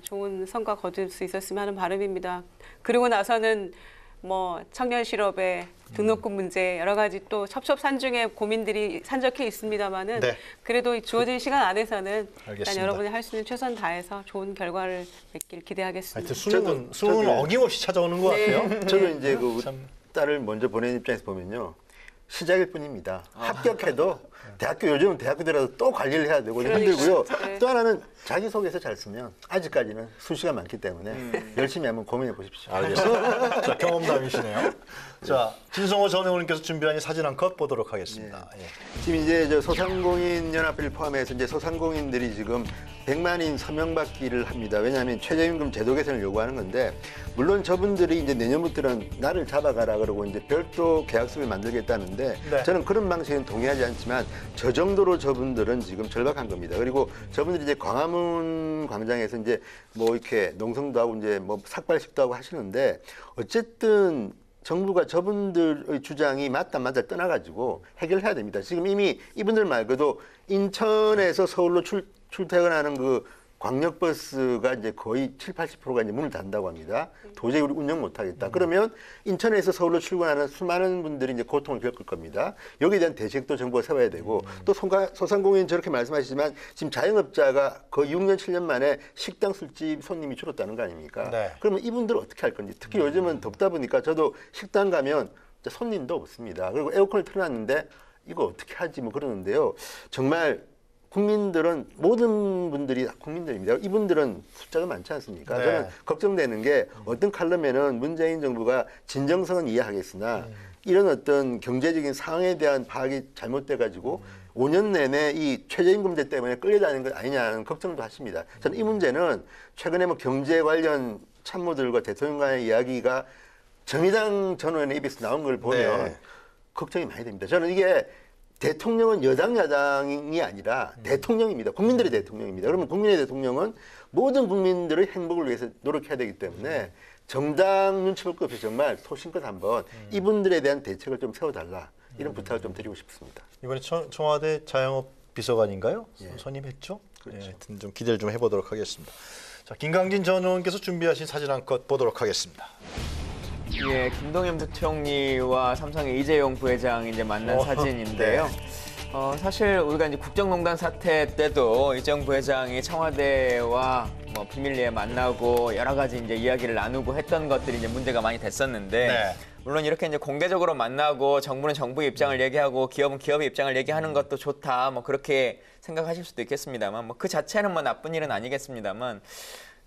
좋은 성과 거둘 수 있었으면 하는 바람입니다. 그리고 나서는 뭐 청년 실업의 등록금 문제 여러 가지 또 첩첩산중의 고민들이 산적해 있습니다만은 네. 그래도 주어진 시간 안에서는 일단 알겠습니다. 여러분이 할 수 있는 최선 다해서 좋은 결과를 맺길 기대하겠습니다. 하여튼 수능은 어김없이 찾아오는 것 네. 같아요. 저도 이제 그 참. 딸을 먼저 보낸 입장에서 보면요. 시작일 뿐입니다. 합격해도 대학교, 요즘은 대학교들라도 또 관리를 해야 되고 그러니까요. 힘들고요. 네. 또 하나는 자기소개서 잘 쓰면 아직까지는 수시가 많기 때문에 열심히 한번 고민해 보십시오. 알겠습니다. 자, 경험담이시네요. 자, 진성호 전 의원님께서 준비한 이 사진 한 컷 보도록 하겠습니다. 예. 지금 이제 저 소상공인 연합회를 포함해서 이제 소상공인들이 지금 100만인 서명 받기를 합니다. 왜냐하면 최저임금 제도 개선을 요구하는 건데, 물론 저분들이 이제 내년부터는 나를 잡아가라 그러고 이제 별도 계약서를 만들겠다는데 네. 저는 그런 방식은 동의하지 않지만 저 정도로 저분들은 지금 절박한 겁니다. 그리고 저분들이 이제 광화문 광장에서 이제 뭐 이렇게 농성도 하고 이제 뭐 삭발식도 하고 하시는데, 어쨌든 정부가 저분들의 주장이 맞다 떠나가지고 해결해야 됩니다. 지금 이미 이분들 말고도 인천에서 서울로 출퇴근하는 그 광역버스가 이제 거의 70~80%가 이제 문을 닫는다고 합니다. 도저히 우리 운영 못하겠다. 그러면 인천에서 서울로 출근하는 수많은 분들이 이제 고통을 겪을 겁니다. 여기에 대한 대책도 정부가 세워야 되고, 또 소상공인 저렇게 말씀하시지만 지금 자영업자가 거의 6년, 7년 만에 식당, 술집 손님이 줄었다는 거 아닙니까? 네. 그러면 이분들 어떻게 할 건지. 특히 요즘은 덥다 보니까 저도 식당 가면 진짜 손님도 없습니다. 그리고 에어컨을 틀어놨는데 이거 어떻게 하지 뭐 그러는데요. 정말 국민들은, 모든 분들이 다 국민들입니다. 이분들은 숫자가 많지 않습니까? 네. 저는 걱정되는 게, 어떤 칼럼에는 문재인 정부가 진정성은 이해하겠으나 이런 어떤 경제적인 상황에 대한 파악이 잘못돼가지고 5년 내내 이 최저임금제 때문에 끌려다니는 것 아니냐는 걱정도 하십니다. 저는 이 문제는 최근에 뭐 경제 관련 참모들과 대통령 간의 이야기가 정의당 전 의원의 입에서 나온 걸 보면 네. 걱정이 많이 됩니다. 저는 이게 대통령은 여당, 야당이 아니라 대통령입니다. 국민들의 대통령입니다. 그러면 국민의 대통령은 모든 국민들의 행복을 위해서 노력해야 되기 때문에 정당 눈치 볼 것 없이 정말 소신껏 한번 이분들에 대한 대책을 좀 세워달라, 이런 부탁을 좀 드리고 싶습니다. 이번에 청와대 자영업 비서관인가요? 예. 선임했죠? 그렇죠. 예, 하여튼 좀 기대를 좀 해보도록 하겠습니다. 자, 김강진 전 의원께서 준비하신 사진 한 컷 보도록 하겠습니다. 예, 김동연 부총리와 삼성의 이재용 부회장이 이제 만난 사진인데요. 사실 우리가 이제 국정농단 사태 때도 이재용 부회장이 청와대와 뭐 비밀리에 만나고 여러 가지 이제 이야기를 나누고 했던 것들이 이제 문제가 많이 됐었는데, 네. 물론 이렇게 이제 공개적으로 만나고 정부는 정부의 입장을 얘기하고 기업은 기업의 입장을 얘기하는 것도 좋다, 뭐 그렇게 생각하실 수도 있겠습니다만, 뭐 그 자체는 뭐 나쁜 일은 아니겠습니다만,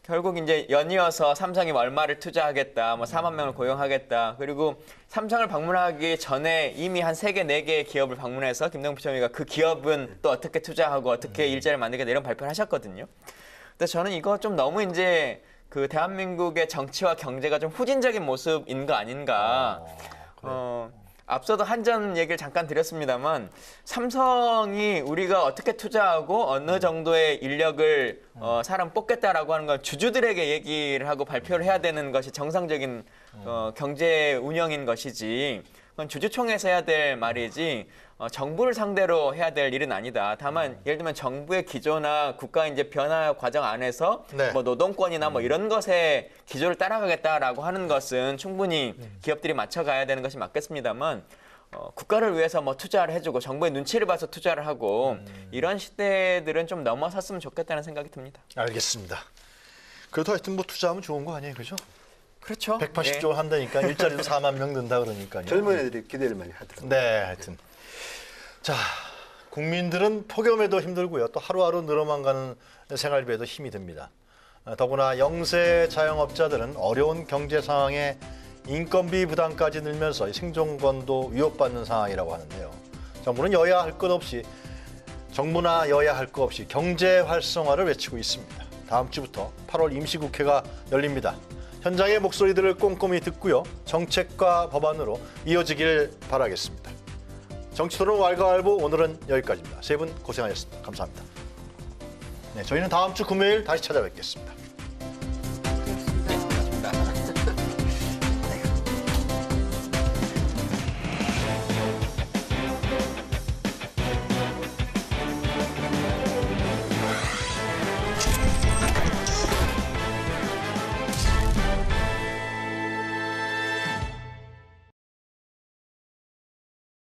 결국 이제 연이어서 삼성이 얼마를 투자하겠다, 뭐 4만 명을 고용하겠다, 그리고 삼성을 방문하기 전에 이미 한 3개, 4개의 기업을 방문해서 김동연 부총리가 그 기업은 또 어떻게 투자하고 어떻게 일자리를 만들겠다 이런 발표를 하셨거든요. 근데 저는 이거 좀 너무 이제 그 대한민국의 정치와 경제가 좀 후진적인 모습인 거 아닌가. 앞서도 한전 얘기를 잠깐 드렸습니다만, 삼성이 우리가 어떻게 투자하고 어느 정도의 인력을 사람 뽑겠다라고 하는 건 주주들에게 얘기를 하고 발표를 해야 되는 것이 정상적인 경제 운영인 것이지, 그건 주주총회에서 해야 될 말이지 정부를 상대로 해야 될 일은 아니다. 다만 예를 들면 정부의 기조나 국가 이제 변화 과정 안에서 네. 뭐 노동권이나 뭐 이런 것에 기조를 따라가겠다라고 하는 것은 충분히 기업들이 맞춰가야 되는 것이 맞겠습니다만, 국가를 위해서 뭐 투자를 해주고 정부의 눈치를 봐서 투자를 하고 이런 시대들은 좀 넘어섰으면 좋겠다는 생각이 듭니다. 알겠습니다. 그래도 하여튼 뭐 투자하면 좋은 거 아니에요, 그죠? 그렇죠. 180조 한다니까 일자리도 4만 명 든다 그러니까요. 젊은 애들이 기대를 많이 하더라고요. 네, 하여튼 자 국민들은 폭염에도 힘들고요. 또 하루하루 늘어만 가는 생활비에도 힘이 듭니다. 더구나 영세 자영업자들은 어려운 경제 상황에 인건비 부담까지 늘면서 생존권도 위협받는 상황이라고 하는데요. 정부나 여야 할 것 없이 경제 활성화를 외치고 있습니다. 다음 주부터 8월 임시국회가 열립니다. 현장의 목소리들을 꼼꼼히 듣고요. 정책과 법안으로 이어지길 바라겠습니다. 정치토론 왈가왈부 오늘은 여기까지입니다. 세 분 고생하셨습니다. 감사합니다. 네, 저희는 다음 주 금요일 다시 찾아뵙겠습니다.